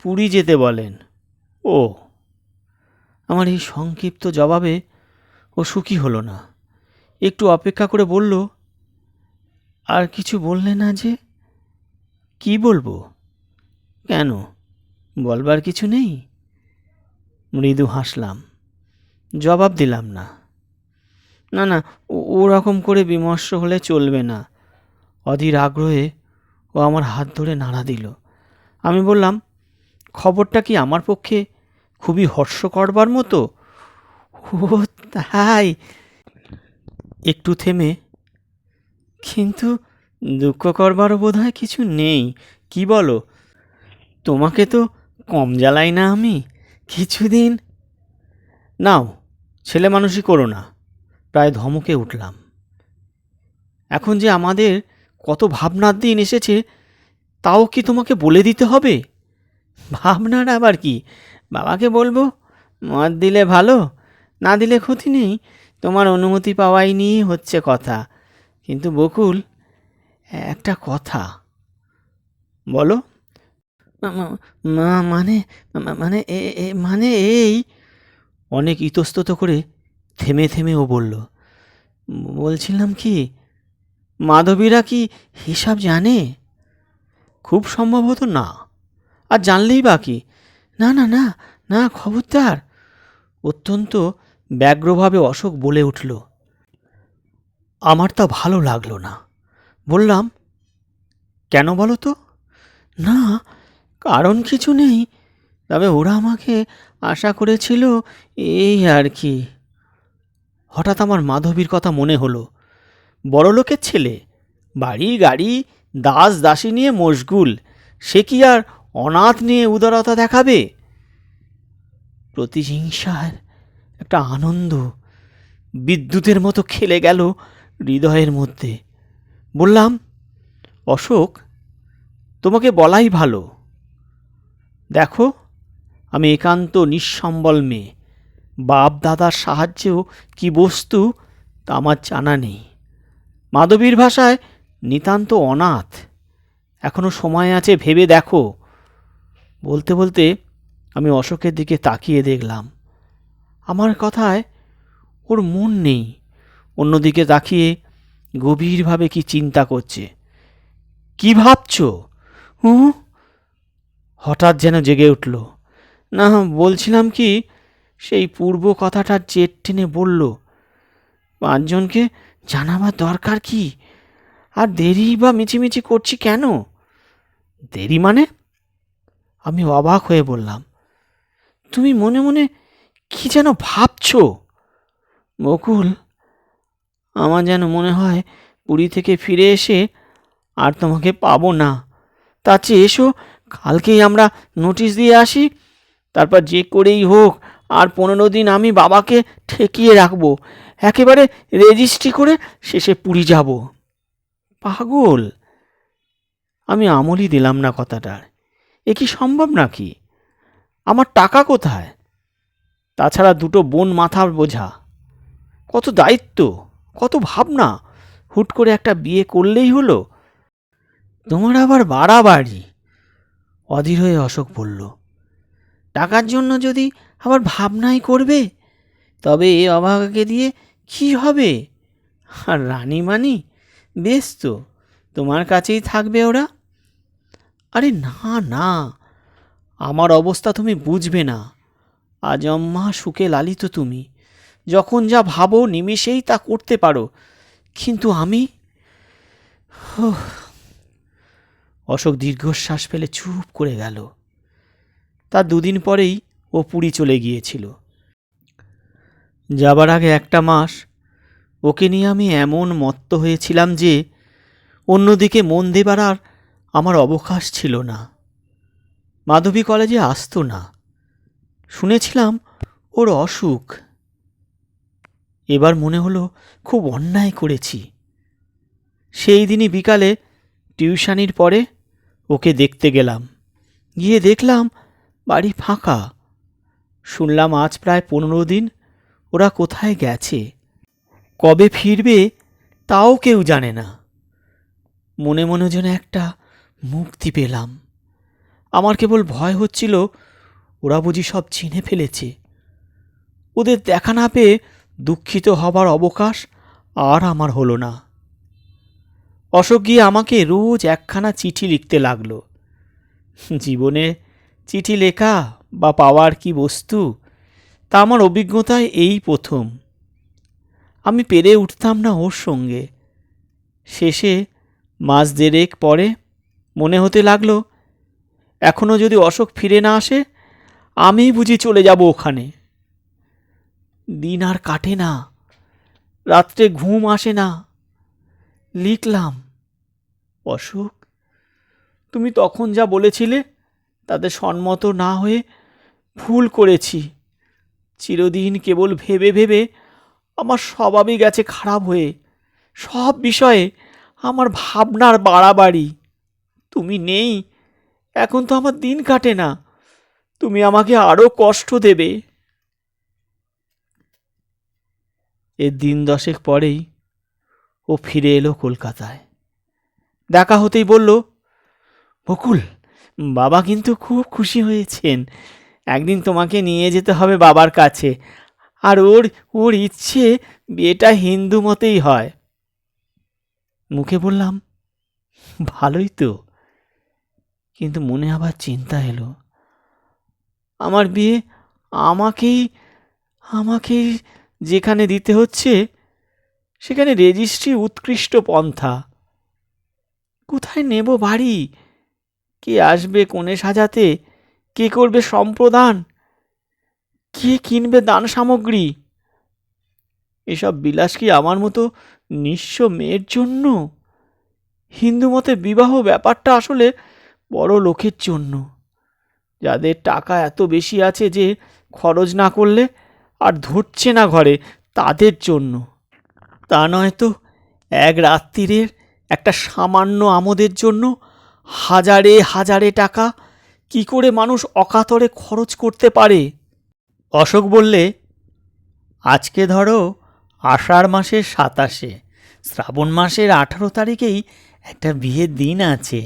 পুরী যেতে বলেন। ও। আমার এই সংক্ষিপ্ত জবাবে ও সুখী হলো না। একটু অপেক্ষা করে বলল, আর কিছু বললে না যে? কি বলবো? কেন, বলবার কিছু নেই? মৃদু হাসলাম, জবাব দিলাম না। না না, ওরকম করে বিমর্ষ হলে চলবে না। অধীর আগ্রহে ও আমার হাত ধরে নাড়া দিল। আমি বললাম, খবরটা কি আমার পক্ষে খুবই হর্ষ করবার মতো? ও তাই? একটু থেমে, কিন্তু দুঃখ করবারও বোধহয় কিছু নেই, কি বলো? তোমাকে তো কম জ্বালাই না আমি? কিছুদিন নাও, ছেলে মানুষই করো না। প্রায় ধমকে উঠলাম। এখন যে আমাদের কত ভাবনার দিন এসেছে, তাও কি তোমাকে বলে দিতে হবে? ভাবনার আবার কি? বাবাকে বলবো, মত দিলে ভালো, না দিলে ক্ষতি নেই, তোমার অনুমতি পাওয়াই নিয়েই হচ্ছে কথা। কিন্তু বকুল, একটা কথা। বলো। মানে, মানে মানে এই। অনেক ইতস্তত করে থেমে থেমে ও বলল, বলছিলাম কি, মাধবীরা কি হিসাব জানে? খুব সম্ভবত না। আর জানলেই বা কি? না না না, না খবরদার। অত্যন্ত ব্যগ্রভাবে অশোক বলে উঠল। আমার তা ভালো লাগলো না। বললাম, কেন বলো তো? না, কারণ কিছু নেই, তবে ওরা আমাকে আশা করেছিল, এই আর কি। হঠাৎ আমার মাধবীর কথা মনে হলো। বড়লোকের ছেলে, বাড়ি গাড়ি, দাস দাসী নিয়ে মশগুল, সে কি আর অনাথ নিয়ে উদারতা দেখাবে? প্রতিহিংসার একটা আনন্দ বিদ্যুতের মতো খেলে গেল হৃদয়ের মধ্যে। বললাম, অশোক, তোমাকে বলাই ভালো। দেখো, আমি একান্ত নিঃসম্বল মেয়ে। বাপ দাদার সাহায্যেও কি বস্তু তা আমার জানা নেই। মাধবীর ভাষায় নিতান্ত অনাথ। এখনো সময় আছে, ভেবে দেখো। বলতে বলতে আমি অশোকের দিকে তাকিয়ে দেখলাম। আমার কথায় ওর মন নেই। অন্যদিকে তাকিয়ে গভীরভাবে কি চিন্তা করছে। কি ভাবছ? হুঁ। হঠাৎ যেন জেগে উঠল। না, বলছিলাম কি, সেই পূর্ব কথাটার জেদ টেনে বলল, পাঁচজনকে জানাবার দরকার কি? আর দেরি বা মিছিমিছি করছি কেন? দেরি মানে? আমি অবাক হয়ে বললাম, তুমি মনে মনে কি যেন ভাবছ। বকুল, আমার যেন মনে হয় পুরী থেকে ফিরে এসে আর তোমাকে পাবো না। তার চেয়ে এসো, কালকেই আমরা নোটিশ দিয়ে আসি। তারপর যে করেই হোক আর 15 দিন আমি বাবাকে ঠেকিয়ে রাখবো। একেবারে রেজিস্ট্রি করে শেষে পুরী যাব। পাগল! আমি আমলই দিলাম না কথাটার। এ কি সম্ভব নাকি? আমার টাকা কোথায়? তাছাড়া দুটো বোন মাথার বোঝা, কত দায়িত্ব, কত ভাবনা, হুট করে একটা বিয়ে করলেই হলো? তোমার আবার বাড়াবাড়ি। অধীর হয়ে অশোক বলল, টাকার জন্য যদি আবার ভাবনাই করবে, তবে এ অভাগাকে দিয়ে কি হবে? আর রানীমানি বেশ তো, তোমার কাছেই থাকবে ওরা। আরে না না, আমার অবস্থা তুমি বুঝবে না। আজম্মা সুখে লালিত তুমি, যখন যা ভাবো নিমিষেই তা করতে পারো, কিন্তু আমি। অশোক দীর্ঘশ্বাস ফেলে চুপ করে গেল। তার দুদিন পরেই ও পুরী চলে গিয়েছিল। যাবার আগে একটা মাস ওকে নিয়ে আমি এমন মত্ত হয়েছিলাম যে অন্যদিকে মন দেবার আর আমার অবকাশ ছিল না। মাধবী কলেজে আসতো না, শুনেছিলাম ওর অসুখ। এবার মনে হলো খুব অন্যায় করেছি। সেই দিনই বিকালে টিউশনির পরে ওকে দেখতে গেলাম। গিয়ে দেখলাম বাড়ি ফাঁকা। শুনলাম আজ প্রায় 15 দিন ওরা কোথায় গেছে, কবে ফিরবে তাও কেউ জানে না। মনে মনে যেন একটা মুক্তি পেলাম। আমার কেবল ভয় হচ্ছিল ওরা বুঝি সব চিনে ফেলেছে। ওদের দেখা না পেয়ে দুঃখিত হবার অবকাশ আর আমার হলো না। অশোক গিয়ে আমাকে রোজ একখানা চিঠি লিখতে লাগলো। জীবনে চিঠি লেখা বা পাওয়ার কি বস্তু, তা আমার অভিজ্ঞতায় এই প্রথম। আমি পেরে উঠতাম না ওর সঙ্গে। শেষে মাস দেড়েক পরে মনে হতে লাগলো, এখনো যদি অশোক ফিরে না আসে, আমি বুঝি চলে যাব ওখানে। দিন আর কাটে না, রাত্রে ঘুম আসে না। লিখলাম, অশোক, তুমি তখন যা বলেছিলে তাতে সম্মত না হয়ে ভুল করেছি। চিরদিন কেবল ভেবে ভেবে আমার স্বভাবই গেছে খারাপ হয়ে। সব বিষয়ে আমার ভাবনার বাড়াবাড়ি। তুমি নেই, এখন তো আমার দিন কাটে না। তুমি আমাকে আরও কষ্ট দেবে। এর দিন 10 পরেই ও ফিরে এলো কলকাতায়। দেখা হতেই বলল, বকুল, বাবা কিন্তু খুব খুশি হয়েছেন। একদিন তোমাকে নিয়ে যেতে হবে বাবার কাছে। আর ওর ওর ইচ্ছে বিয়েটা হিন্দু মতেই হয়। মুখে বললাম, ভালোই তো, কিন্তু মনে আবার চিন্তা এলো। আমার বিয়ে আমাকেই আমাকেই যেখানে দিতে হচ্ছে, সেখানে রেজিস্ট্রি উৎকৃষ্ট পন্থা। কোথায় নেব বাড়ি? কে আসবে কনে সাজাতে? কে করবে সম্প্রদান? কে কিনবে দান সামগ্রী? এসব বিলাস কি আমার মতো নিঃস্ব মেয়ের জন্য? হিন্দু মতে বিবাহ ব্যাপারটা আসলে বড় লোকের জন্য, যাদের টাকা এত বেশি আছে যে খরচ না করলে আর ধরছে না ঘরে, তাদের জন্য। তা নয় তো এক রাত্রিরের একটা সামান্য আমোদের জন্য হাজারে হাজারে টাকা কি করে মানুষ অকাতরে খরচ করতে পারে? অশোক বললে, আজকে ধরো আষাঢ় মাসের 27, শ্রাবণ মাসের 18 তারিখেই একটা বিয়ের দিন আছে।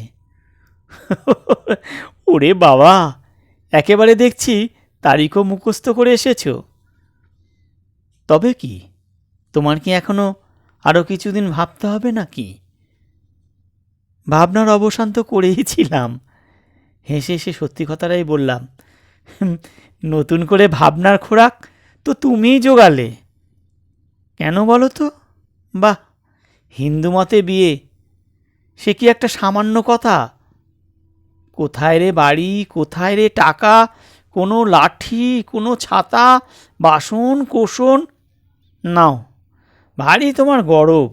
ওরে বাবা, একেবারে দেখছি তারিখও মুখস্থ করে এসেছ। তবে কি, তোমার কি এখনো আরও কিছুদিন ভাবতে হবে নাকি? ভাবনার অবসান তো করেইছিলাম। হেসে হেসে সত্যি কথাটাই বললাম, নতুন করে ভাবনার খোরাক তো তুমিই জোগালে। কেন বলো তো? বাহ, হিন্দু মতে বিয়ে, সে কি একটা সামান্য কথা? কোথায় রে বাড়ি, কোথায় রে টাকা, কোনো লাঠি, কোনো ছাতা, বাসন কোসন? নাও, ভারী তোমার গরব।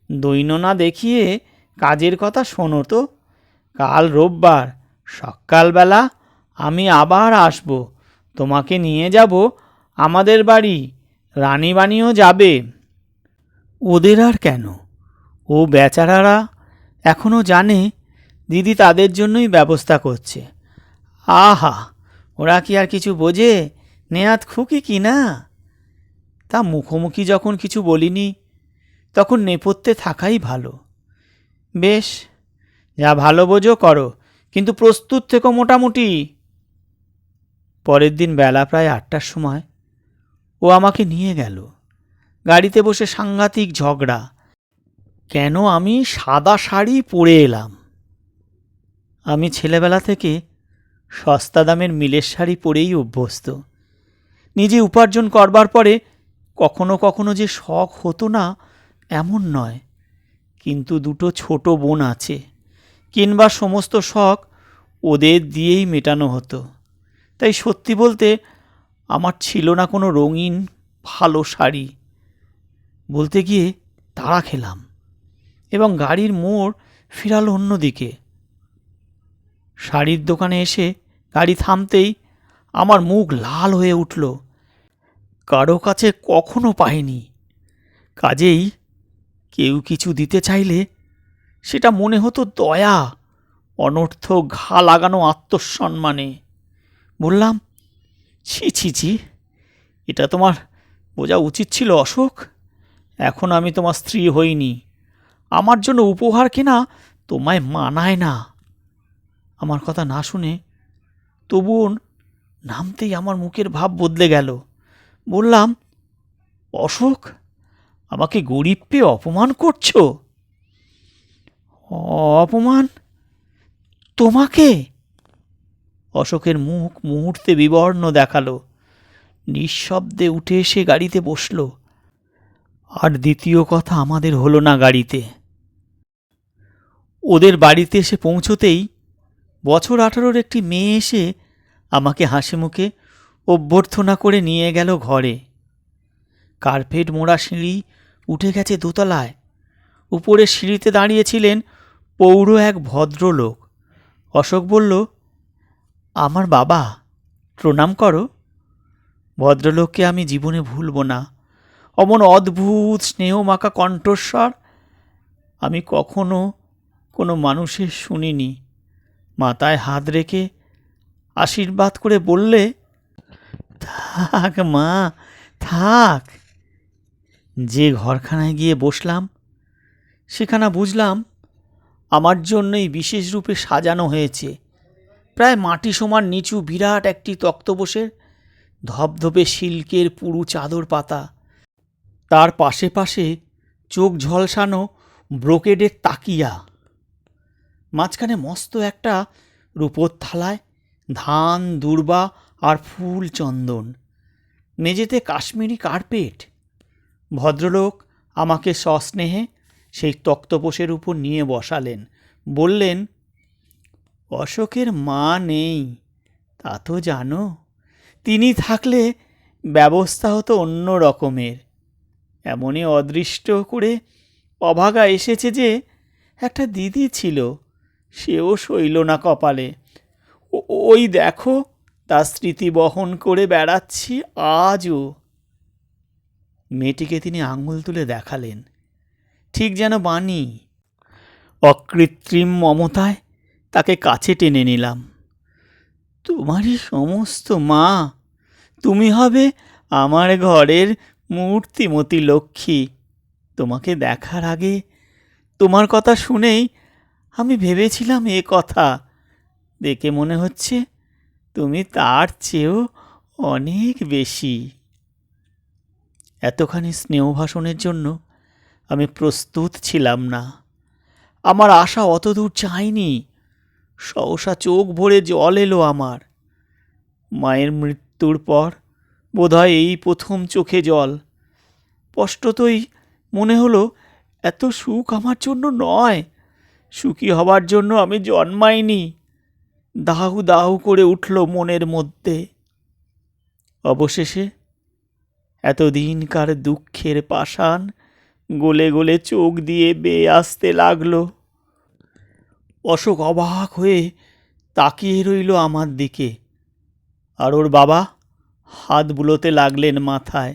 দৈন্য না দেখিয়ে কাজের কথা শোনো তো। কাল রোববার সকালবেলা আমি আবার আসব, তোমাকে নিয়ে যাব আমাদের বাড়ি। রানীবাণীও যাবে। ওদের আর কেন, ও বেচারারা এখনও জানে দিদি তাদের জন্যই ব্যবস্থা করছে। আহা, ওরা কি আর কিছু বোঝে? নেহাত খুকি কি না? তা মুখোমুখি যখন কিছু বলিনি, তখন নেপথ্যে থাকাই ভালো। বেশ, যা ভালো বোঝো করো, কিন্তু প্রস্তুত থেকো মোটামুটি। পরের দিন বেলা প্রায় 8টার সময় ও আমাকে নিয়ে গেল। গাড়িতে বসে সাংঘাতিক ঝগড়া, কেন আমি সাদা শাড়ি পরে এলাম। আমি ছেলেবেলা থেকে সস্তা দামের মিলের শাড়ি পরেই অভ্যস্ত। নিজে উপার্জন করবার পরে কখনো কখনো যে শখ হতো না এমন নয়, কিন্তু দুটো ছোট বোন আছে, কিংবা সমস্ত শখ ওদের দিয়েই মেটানো হতো। তাই সত্যি বলতে আমার ছিল না কোনো রঙিন ভালো শাড়ি। বলতে গিয়ে তাড়া খেলাম এবং গাড়ির মোড় ফিরাল অন্যদিকে। শাড়ির দোকানে এসে গাড়ি থামতেই আমার মুখ লাল হয়ে উঠল। কারো কাছে কখনো পাইনি। কাজেই কেউ কিছু দিতে চাইলে সেটা মনে হতো দয়া, অনর্থ ঘা লাগানো আত্মসম্মানে। বললাম, ছি ছি ছি, এটা তোমার বোঝা উচিত ছিল অশোক। এখন আমি তোমার স্ত্রী হইনি, আমার জন্য উপহার কেনা তোমায় মানায় না। আমার কথা না শুনে তবুও নামতেই আমার মুখের ভাব বদলে গেল। বললাম, অশোক, আমাকে গরিব পেয়ে অপমান করছো? অপমান? তোমাকে? অশোকের মুখ মুহূর্তে বিবর্ণ দেখালো। নিঃশব্দে উঠে এসে গাড়িতে বসল। আর দ্বিতীয় কথা আমাদের হলো না গাড়িতে। ওদের বাড়িতে এসে পৌঁছতেই বছর 18-র একটি মেয়ে এসে আমাকে হাসি মুখে অভ্যর্থনা করে নিয়ে গেল ঘরে। কার্পেট মোড়া সিঁড়ি উঠে গেছে দোতলায়। উপরে সিঁড়িতে দাঁড়িয়েছিলেন পৌর এক ভদ্রলোক। অশোক বলল, আমার বাবা, প্রণাম করো। ভদ্রলোককে আমি জীবনে ভুলব না। অমন অদ্ভুত স্নেহমাখা কণ্ঠস্বর আমি কখনো কোনো মানুষের শুনিনি। মাথায় হাত রেখে আশীর্বাদ করে বললে, থাক মা, থাক। যে ঘরখানায় গিয়ে বসলাম সেখানা বুঝলাম আমার জন্যই বিশেষ রূপে সাজানো হয়েছে। প্রায় মাটি সমান নিচু বিরাট একটি তক্তপোশের ধপধপে সিল্কের পুরু চাদর পাতা, তার পাশে পাশে চোখ ঝলসানো ব্রোকেডের তাকিয়া, মাঝখানে মস্ত একটা রূপোর থালায় ধান, দূর্বা আর ফুল চন্দন, মেঝেতে কাশ্মীরি কার্পেট। ভদ্রলোক আমাকে সস্নেহে সেই তক্তপোশের উপর নিয়ে বসালেন। বললেন, অশোকের মা নেই, তা তো জানো। তিনি থাকলে ব্যবস্থা হতো অন্য রকমের। এমনই অদৃষ্ট করে অভাগা এসেছে যে একটা দিদি ছিল, সেও সইল না কপালে। ওই দেখো, তার স্মৃতি বহন করে বেড়াচ্ছি আজও। মেয়েটিকে তিনি আঙুল তুলে দেখালেন, ঠিক যেন বাণী। অকৃত্রিম মমতায় তাকে কাছে টেনে নিলাম। তোমারই সমস্ত মা, তুমি হবে আমার ঘরের মূর্তিমতী লক্ষ্মী। তোমাকে দেখার আগে, তোমার কথা শুনেই আমি ভেবেছিলাম এ কথা। দেখে মনে হচ্ছে তুমি তার চেয়েও অনেক বেশি। এতখানি স্নেহভাষণের জন্য আমি প্রস্তুত ছিলাম না। আমার আশা অত দূর যায়নি। সহসা চোখ ভরে জল এলো আমার। মায়ের মৃত্যুর পর বোধহয় এই প্রথম চোখে জল। স্পষ্টতই মনে হলো এত সুখ আমার জন্য নয়, সুখী হবার জন্য আমি জন্মাইনি। দাহু দাহু করে উঠল মনের মধ্যে। অবশেষে এতদিনকার দুঃখের পাষাণ গলে গলে চোখ দিয়ে বেয়ে আসতে লাগলো। অশোক অবাক হয়ে তাকিয়ে রইল আমার দিকে, আর ওর বাবা হাত বুলোতে লাগলেন মাথায়।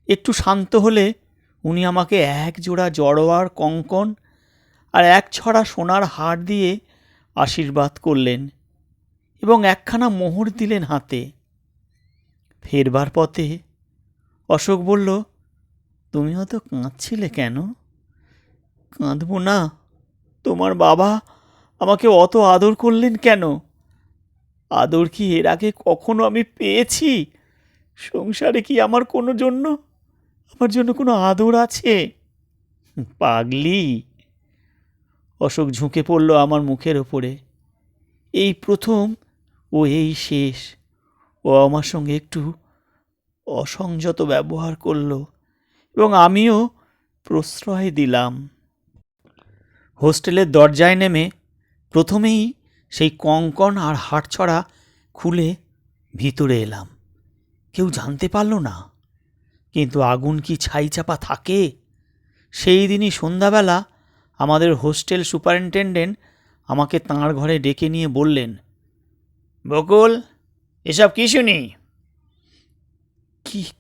একটু শান্ত হলে উনি আমাকে এক জোড়া জড়োয়ার কঙ্কন আর এক ছড়া সোনার হার দিয়ে আশীর্বাদ করলেন এবং একখানা মোহর দিলেন হাতে। ফেরবার পথে অশোক বলল, তুমি অত কাঁদছিলে কেন? কাঁদব না, তোমার বাবা আমাকে অত আদর করলেন কেন? আদর কি এর আগে কখনো আমি পেয়েছি? সংসারে কি আমার জন্য কোনো আদর আছে? পাগলি। অশোক ঝুঁকে পড়ল আমার মুখের ওপরে। এই প্রথম ও এই শেষ ও আমার সঙ্গে একটু অসংযত ব্যবহার করল, এবং আমিও প্রশ্রয় দিলাম। হোস্টেলের দরজায় নেমে প্রথমেই সেই কঙ্কন আর হাটছড়া খুলে ভিতরে এলাম। কেউ জানতে পারল না, কিন্তু আগুন কি ছাই চাপা থাকে? সেই দিনই সন্ধ্যাবেলা আমাদের হোস্টেল সুপারিনটেনডেন্ট আমাকে তাঁর ঘরে ডেকে নিয়ে বললেন, বকুল, এসব কি শুনি?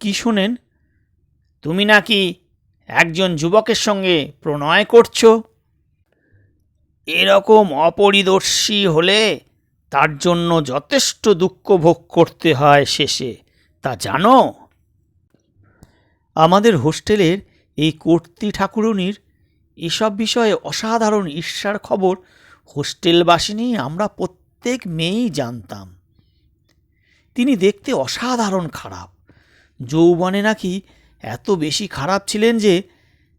কি শোনেন? তুমি নাকি একজন যুবকের সঙ্গে প্রণয় করছো। এরকম অপরিদর্শী হলে তার জন্য যথেষ্ট দুঃখ ভোগ করতে হয় শেষে, তা জানো? আমাদের হোস্টেলের এই কর্ত্রী ঠাকুরুনির এসব বিষয়ে অসাধারণ ঈর্ষার খবর হোস্টেলবাসিনী আমরা প্রত্যেক মেয়েই জানতাম। তিনি দেখতে অসাধারণ খারাপ, যৌবনে নাকি এত বেশি খারাপ ছিলেন যে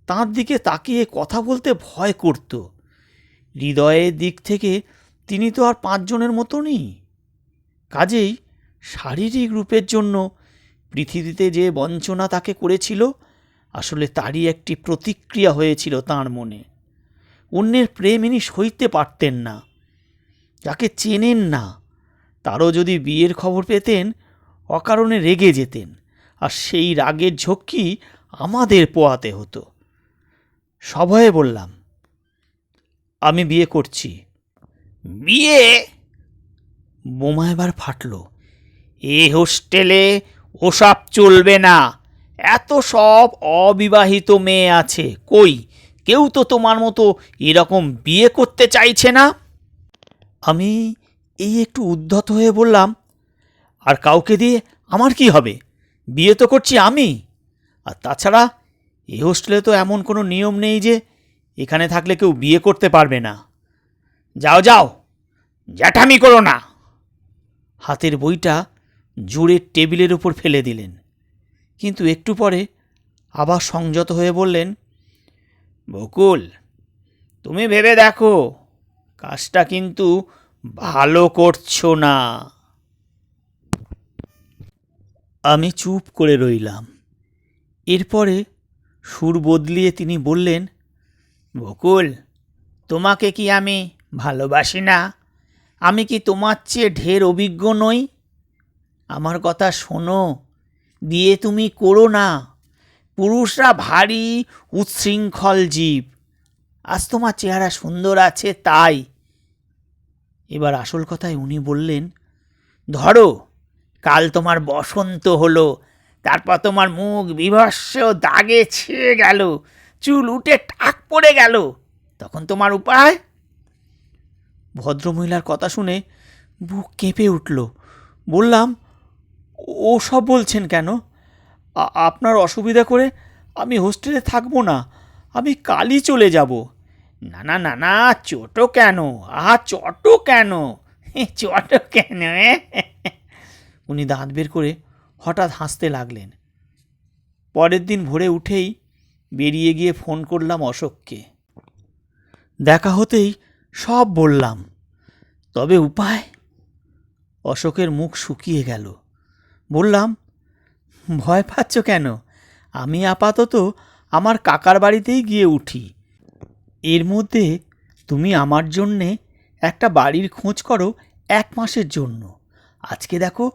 তাঁর দিকে তাকিয়ে কথা বলতে ভয় করত। হৃদয়ের দিক থেকে তিনি তো আর 5 জনের মতনই। কাজেই শারীরিক রূপের জন্য পৃথিবীতে যে বঞ্চনা তাকে করেছিল, আসলে তারই একটি প্রতিক্রিয়া হয়েছিল তাঁর মনে। অন্যের প্রেম ইনি সইতে পারতেন না। যাকে চেনেন না তারও যদি বিয়ের খবর পেতেন, অকারণে রেগে যেতেন, আর সেই রাগের ঝক্কি আমাদের পোয়াতে হতো। সভয়ে বললাম, আমি বিয়ে করছি। বিয়ে? বোমা এবার ফাটল। এ হোস্টেলে ওসব চলবে না। এত সব অবিবাহিত মেয়ে আছে, কই কেউ তো তোমার মতো এরকম বিয়ে করতে চাইছে না। আমি এই একটু উদ্ধত হয়ে বললাম, আর কাউকে দিয়ে আমার কি হবে? বিয়ে তো করছি আমি। আর তাছাড়া এই হোস্টেলে তো এমন কোনো নিয়ম নেই যে এখানে থাকলে কেউ বিয়ে করতে পারবে না। যাও যাও, জ্যাঠামি করো না। হাতের বইটা জোরে টেবিলের উপর ফেলে দিলেন, কিন্তু একটু পরে আবার সংযত হয়ে বললেন, বকুল, তুমি ভেবে দেখো, কাজটা কিন্তু ভালো করছো না। আমি চুপ করে রইলাম। এরপরে সুর বদলিয়ে তিনি বললেন, বকুল, তোমাকে কি আমি ভালোবাসি না? আমি কি তোমার চেয়ে ঢের অভিজ্ঞ নই? আমার কথা শোনো, বিয়ে তুমি করো না। পুরুষরা ভারী উচ্ছৃঙ্খল জীব। আজ তোমার চেহারা সুন্দর আছে তাই। এবার আসল কথায় উনি বললেন, ধরো কাল তোমার বসন্ত হলো, তারপর তোমার মুখ বিভৎস দাগে ছেয়ে গেল, চুল উঠে টাক পড়ে গেল, তখন তোমার উপায়? ভদ্রমহিলার কথা শুনে বুক কেঁপে উঠল। বললাম, ও সব বলছেন কেন? আপনার অসুবিধা করে আমি হোস্টেলে থাকবো না, আমি কালই চলে যাব। না না না না, চটো কেন? চটো কেন? চটো কেন? উনি দাঁত বের করে হঠাৎ হাসতে লাগলেন। পরের দিন ভোরে উঠেই বেরিয়ে গিয়ে ফোন করলাম অশোককে। দেখা হতেই সব বললাম। তবে উপায়? অশোকের মুখ শুকিয়ে গেল। বললাম, ভয় পাচ্ছ কেন? আমি আপাতত আমার কাকার বাড়িতেই গিয়ে উঠি। এর মধ্যে তুমি আমার জন্যে একটা বাড়ির খোঁজ করো 1 মাসের জন্য। আজকে দেখো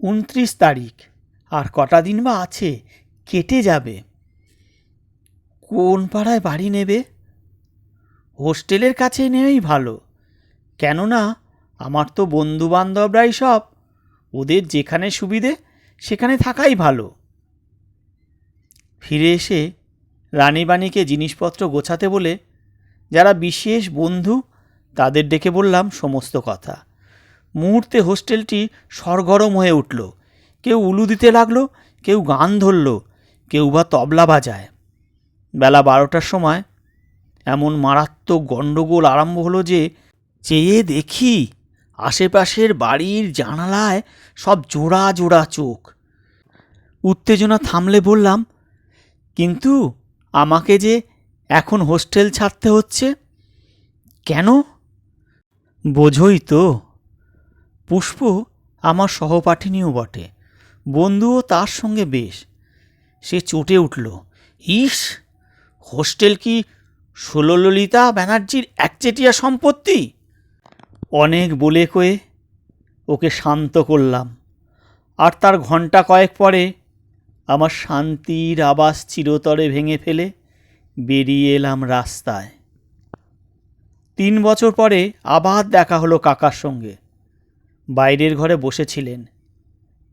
29 তারিখ, আর কটা দিন বা আছে, কেটে যাবে। কোন পাড়ায় বাড়ি নেবে? হোস্টেলের কাছে নেওয়াই ভালো, কেননা আমার তো বন্ধুবান্ধবরাই সব, ওদের যেখানে সুবিধে সেখানে থাকাই ভালো। ফিরে এসে রানীবাণীকে জিনিসপত্র গোছাতে বলে যারা বিশেষ বন্ধু তাদের ডেকে বললাম সমস্ত কথা। মুহূর্তে হোস্টেলটি সরগরম হয়ে উঠল। কেউ উলু দিতে লাগলো, কেউ গান ধরল, কেউ বা তবলা বাজায়। বেলা 12টার সময় এমন মারাত্মক গণ্ডগোল আরম্ভ হলো যে চেয়ে দেখি আশেপাশের বাড়ির জানালায় সব জোড়া জোড়া চোখ। উত্তেজনা থামলে বললাম, কিন্তু আমাকে যে এখন হোস্টেল ছাড়তে হচ্ছে কেন? বোঝই তো। পুষ্প আমার সহপাঠিনীও বটে, বন্ধুও তার সঙ্গে বেশ। সে চটে উঠল, ইস, হোস্টেল কি ষোলললিতা ব্যানার্জির একচেটিয়া সম্পত্তি? অনেক বলে কয়ে ওকে শান্ত করলাম, আর তার ঘণ্টা কয়েক পরে আমার শান্তির আবাস চিরতরে ভেঙে ফেলে বেরিয়ে এলাম রাস্তায়। 3 বছর পরে আবার দেখা হলো কাকার সঙ্গে। বাইরের ঘরে বসেছিলেন।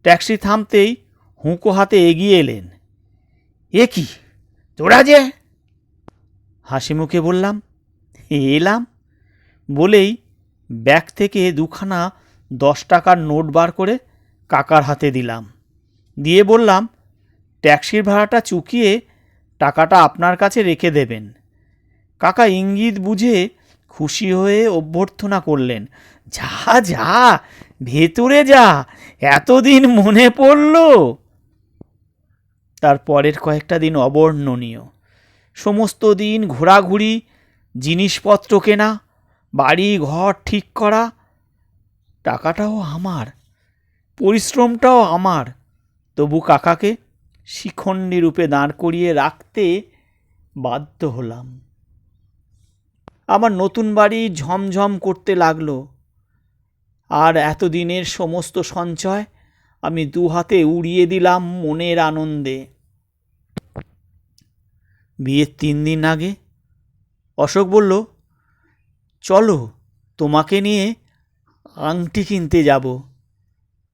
ট্যাক্সি থামতেই হুঁকো হাতে এগিয়ে এলেন। এ কি, তোরা যে? হাসি মুখে বললাম, এলাম। বলেই ব্যাগ থেকে 2খানা 10 টাকার নোট বার করে কাকার হাতে দিলাম। দিয়ে বললাম, ট্যাক্সির ভাড়াটা চুকিয়ে টাকাটা আপনার কাছে রেখে দেবেন। কাকা ইঙ্গিত বুঝে খুশি হয়ে অভ্যর্থনা করলেন, যা যা, ভেতরে যা, এতদিন মনে পড়ল। তার পরের কয়েকটা দিন অবর্ণনীয়। সমস্ত দিন ঘোরাঘুরি, জিনিসপত্র কেনা, বাড়ি ঘর ঠিক করা। টাকাটাও আমার, পরিশ্রমটাও আমার, তবু কাকাকে শিখণ্ডী রূপে দাঁড় করিয়ে রাখতে বাধ্য হলাম। আমার নতুন বাড়ি ঝমঝম করতে লাগলো, আর এতদিনের সমস্ত সঞ্চয় আমি 2 হাতে উড়িয়ে দিলাম মনের আনন্দে। বিয়ের 3 দিন আগে অশোক বলল, চলো তোমাকে নিয়ে আংটি কিনতে যাব।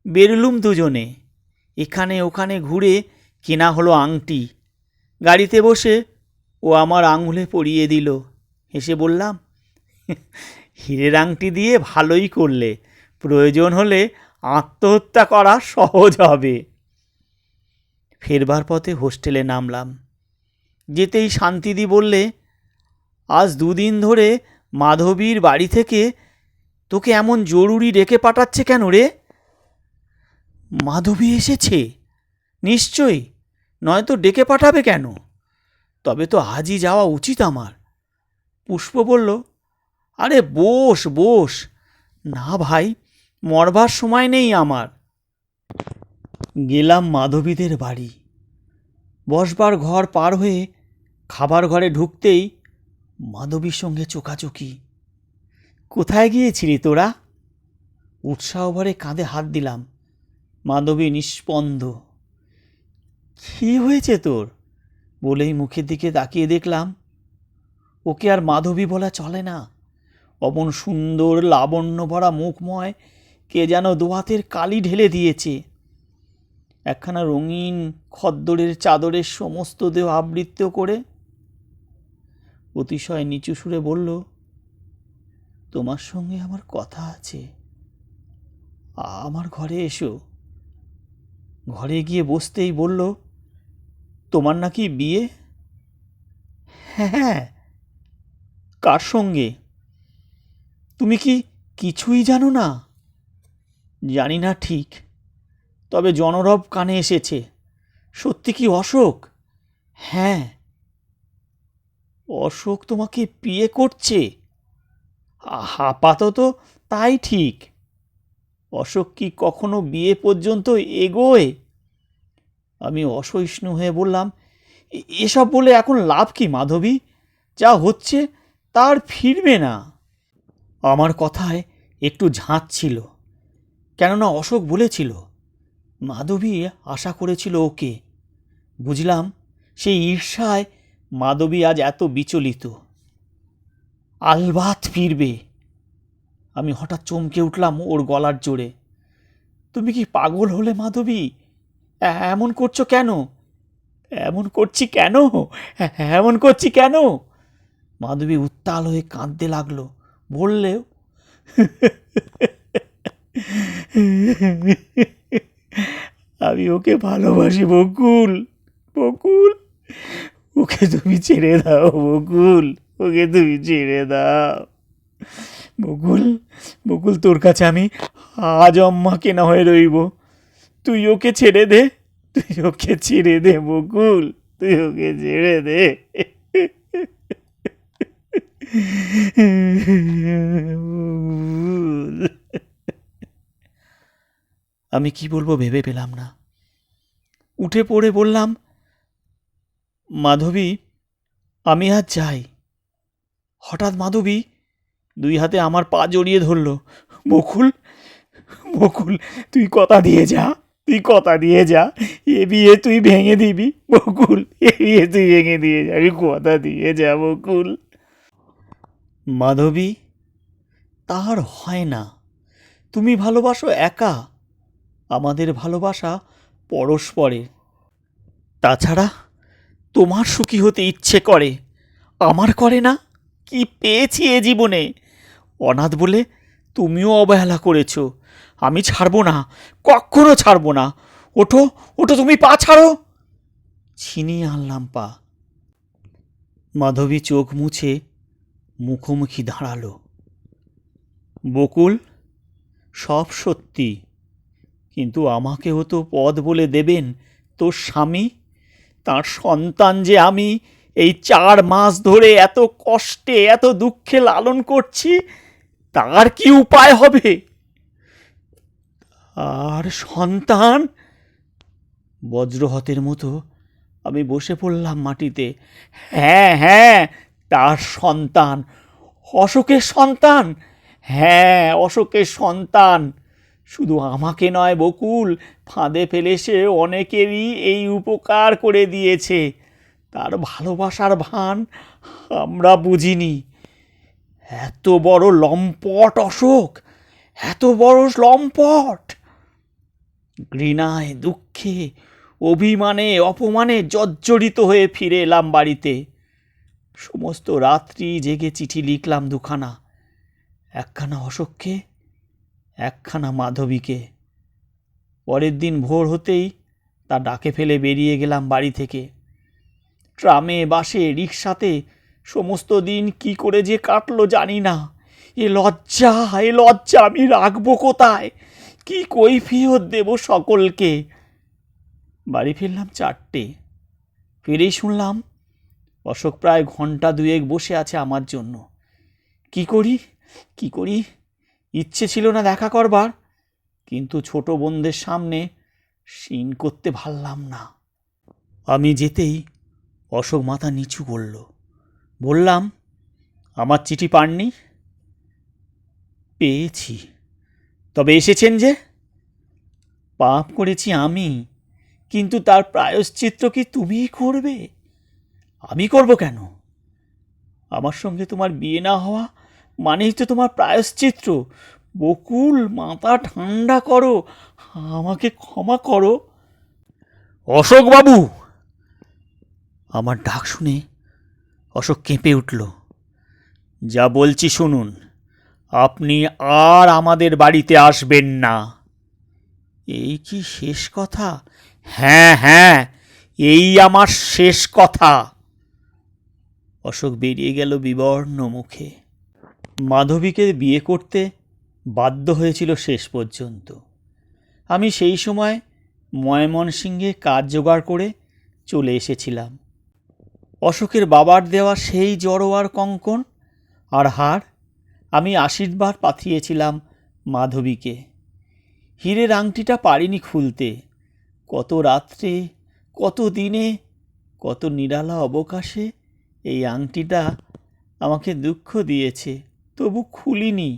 বেরুলুম দুজনে, এখানে ওখানে ঘুরে কেনা হলো আংটি। গাড়িতে বসে ও আমার আঙুলে পরিয়ে দিল। হেসে বললাম, হীরের আংটি দিয়ে ভালোই করলে, প্রয়োজন হলে আত্মহত্যা করা সহজ হবে। ফেরবার পথে হোস্টেলে নামলাম। যেতেই শান্তিদি বললে, আজ 2 দিন ধরে মাধবীর বাড়ি থেকে তোকে এমন জরুরি ডেকে পাঠাচ্ছে কেন রে? মাধবী এসেছে নিশ্চয়ই, নয়তো ডেকে পাঠাবে কেন? তবে তো আজই যাওয়া উচিত আমার। পুষ্প বলল, আরে বস বস। না ভাই, মরবার সময় নেই আমার। গেলাম মাধবীদের বাড়ি। বসবার ঘর পার হয়ে খাবার ঘরে ঢুকতেই মাধবীর সঙ্গে চোখাচোখি। কোথায় গিয়েছিলি তোরা? উৎসাহ ভরে কাঁধে হাত দিলাম। মাধবী নিস্পন্দ। কী হয়েছে তোর? বলেই মুখের দিকে তাকিয়ে দেখলাম ওকে আর মাধবী বলা চলে না। অমন সুন্দর লাবণ্য ভরা মুখময় কে যেন 2 হাতের কালি ঢেলে দিয়েছে। একখানা রঙিন খদ্দরের চাদরের সমস্ত দেহ আবৃত করে অতিশয় নিচু সুরে বলল, তোমার সঙ্গে আমার কথা আছে, আমার ঘরে এসো। ঘরে গিয়ে বসতেই বলল, তোমার নাকি বিয়ে? হ্যাঁ। কার সঙ্গে? তুমি কি কিছুই জানো না? জানি না ঠিক, তবে জনরব কানে এসেছে। সত্যি কি অশোক? হ্যাঁ। অশোক তোমাকে বিয়ে করছে? আপাতত তাই ঠিক। অশোক কি কখনো বিয়ে পর্যন্ত এগোয়? আমি অসহিষ্ণু হয়ে বললাম, এসব বলে এখন লাভ কি মাধবী? যা হচ্ছে তার ফিরবে না। আমার কথায় একটু ঝাঁজ ছিল, কেননা অশোক বলেছিল মাধবী আশা করেছিল ওকে। বুঝলাম সেই ঈর্ষায় মাধবী আজ এত বিচলিত। আলবাত ফিরবে। আমি হঠাৎ চমকে উঠলাম ওর গলার জোরে। তুমি কি পাগল হলে মাধবী? এমন করছো কেন? এমন করছি কেন? এমন করছি কেন? মাধবী উত্তাল হয়ে কাঁদতে লাগলো। বললেও, আমি ওকে ভালোবাসি বকুল, বকুল, ওকে তুমি ছেড়ে দাও বকুল, ওকে তুমি ছেড়ে দাও বকুল। বকুল, তোর কাছে আমি আজম্মা কেনা হয়ে রইব। তুই ওকে ছেড়ে দে, তুই ওকে ছেড়ে দে বকুল, তুই ওকে ছেড়ে দে। আমি কি বলবো ভেবে পেলাম না। উঠে পড়ে বললাম, মাধবী, আমি আজ যাই। হঠাৎ মাধবী দুই হাতে আমার পা জড়িয়ে ধরল। বকুল, বকুল, তুই কথা দিয়ে যা, তুই কথা দিয়ে যা, এ বিয়ে তুই ভেঙে দিবি বকুল, এ বিয়ে তুই ভেঙে দিয়ে যাবি, কথা দিয়ে যা বকুল। মাধবী, তার হয় না। তুমি ভালোবাসো একা, আমাদের ভালোবাসা পরস্পরের। তাছাড়া তোমার সুখী হতে ইচ্ছে করে, আমার করে না। কি পেয়েছি এ জীবনে? অনাথ বলে তুমিও অবহেলা করেছ। আমি ছাড়বো না, কখনো ছাড়বো না। ওঠো, ওঠো, তুমি পা ছাড়ো। ছিনিয়ে আনলাম পা। মাধবী চোখ মুছে মুখোমুখি দাঁড়ালো। বকুল, সব সত্যি, কিন্তু আমাকেও তো পদ বলে দেবেন তোর স্বামী। তার সন্তান যে আমি এই 4 মাস ধরে এত কষ্টে এত দুঃখে লালন করছি, তার কি উপায় হবে? আর সন্তান? বজ্রহতের মতো আমি বসে পড়লাম মাটিতে। হ্যাঁ, হ্যাঁ, তার সন্তান, অশোকের সন্তান। হ্যাঁ, অশোকের সন্তান। শুধু আমাকে নয় বকুল, ফাঁদে ফেলে সে অনেকেরই এই উপকার করে দিয়েছে। তার ভালোবাসার ভান আমরা বুঝিনি। এত বড় লম্পট অশোক, এত বড় লম্পট! ঘৃণায়, দুঃখে, অভিমানে, অপমানে জর্জরিত হয়ে ফিরে এলাম বাড়িতে। সমস্ত রাত্রি জেগে চিঠি লিখলাম 2খানা, একখানা অশোককে, একখানা মাধবীকে। পরের দিন ভোর হতেই তা ডাকে ফেলে বেরিয়ে গেলাম বাড়ি থেকে। ট্রামে, বাসে, রিকশাতে সমস্ত দিন কি করে যে কাটলো জানি না। এ লজ্জা, এ লজ্জা আমি রাখবো কোথায়? কি কৈফিয়ত দেব সকলকে? বাড়ি ফিরলাম 4টে। ফিরেই শুনলাম অশোক প্রায় ঘন্টা 2 বসে আছে আমার জন্য। কি করি, কি করি? ইচ্ছে ছিল না দেখা করবার, কিন্তু ছোট বোনদের সামনে সিন করতে পারলাম না। আমি যেতেই অশোক মাথা নিচু করল। বললাম, আমার চিঠি পাননি? পেয়েছি। তবে এসেছেন যে? পাপ করেছি আমি, কিন্তু তার প্রায়শ্চিত্ত কি তুমিই করবে? আমি করব কেন? আমার সঙ্গে তোমার বিয়ে না হওয়া মানেই তো তোমার প্রায়শ্চিত্ত। বকুল, মাথা ঠান্ডা করো, আমাকে ক্ষমা করো। অশোকবাবু! আমার ডাক শুনে অশোক কেঁপে উঠল। যা বলছি শুনুন, আপনি আর আমাদের বাড়িতে আসবেন না। এই কি শেষ কথা? হ্যাঁ, হ্যাঁ, এই আমার শেষ কথা। অশোক বেরিয়ে গেল বিবর্ণ মুখে। মাধবীকে বিয়ে করতে বাধ্য হয়েছিল শেষ পর্যন্ত। আমি সেই সময় ময়মনসিংহে কাজ জোগাড় করে চলে এসেছিলাম। অশোকের বাবার দেওয়া সেই জড়োয়ার কঙ্কণ আর হার আমি আশীর্বাদ পাঠিয়েছিলাম মাধবীকে। হীরের আংটিটা পারিনি খুলতে। কত রাত্রে, কত দিনে, কত নিরালা অবকাশে এই আংটিটা আমাকে দুঃখ দিয়েছে, তবু খুলিনি।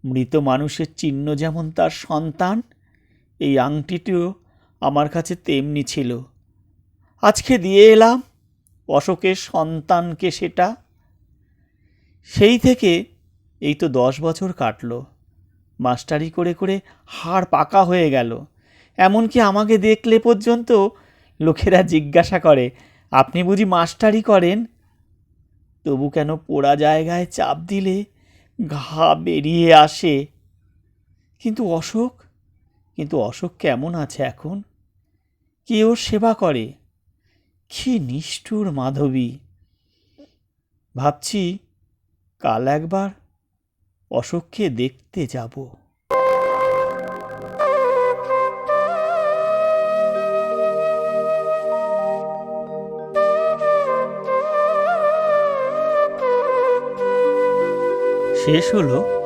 মৃত মানুষের চিহ্ন যেমন তার সন্তান, এই আংটিটিও আমার কাছে তেমনি ছিল। আজকে দিয়ে এলাম অশোকের সন্তানকে সেটা। সেই থেকে এই তো 10 বছর কাটল। মাস্টারি করে করে হাড় পাকা হয়ে গেল। এমনকি আমাকে দেখলে পর্যন্ত লোকেরা জিজ্ঞাসা করে, আপনি বুঝি মাস্টারি করেন? তবু কেন পোড়া জায়গায় চাপ দিলে ঘা বেরিয়ে আসে। কিন্তু অশোক কেমন আছে এখন? কে ওর সেবা করে? কি নিষ্ঠুর মাধবী! ভাবছি কাল একবার অশোককে দেখতে যাব। শেষ হলো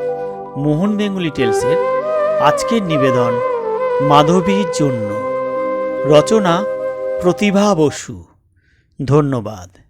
মোহন বেঙ্গলি টেলসের আজকের নিবেদন মাধবীর জন্য। রচনা প্রতিভা বসু। ধন্যবাদ।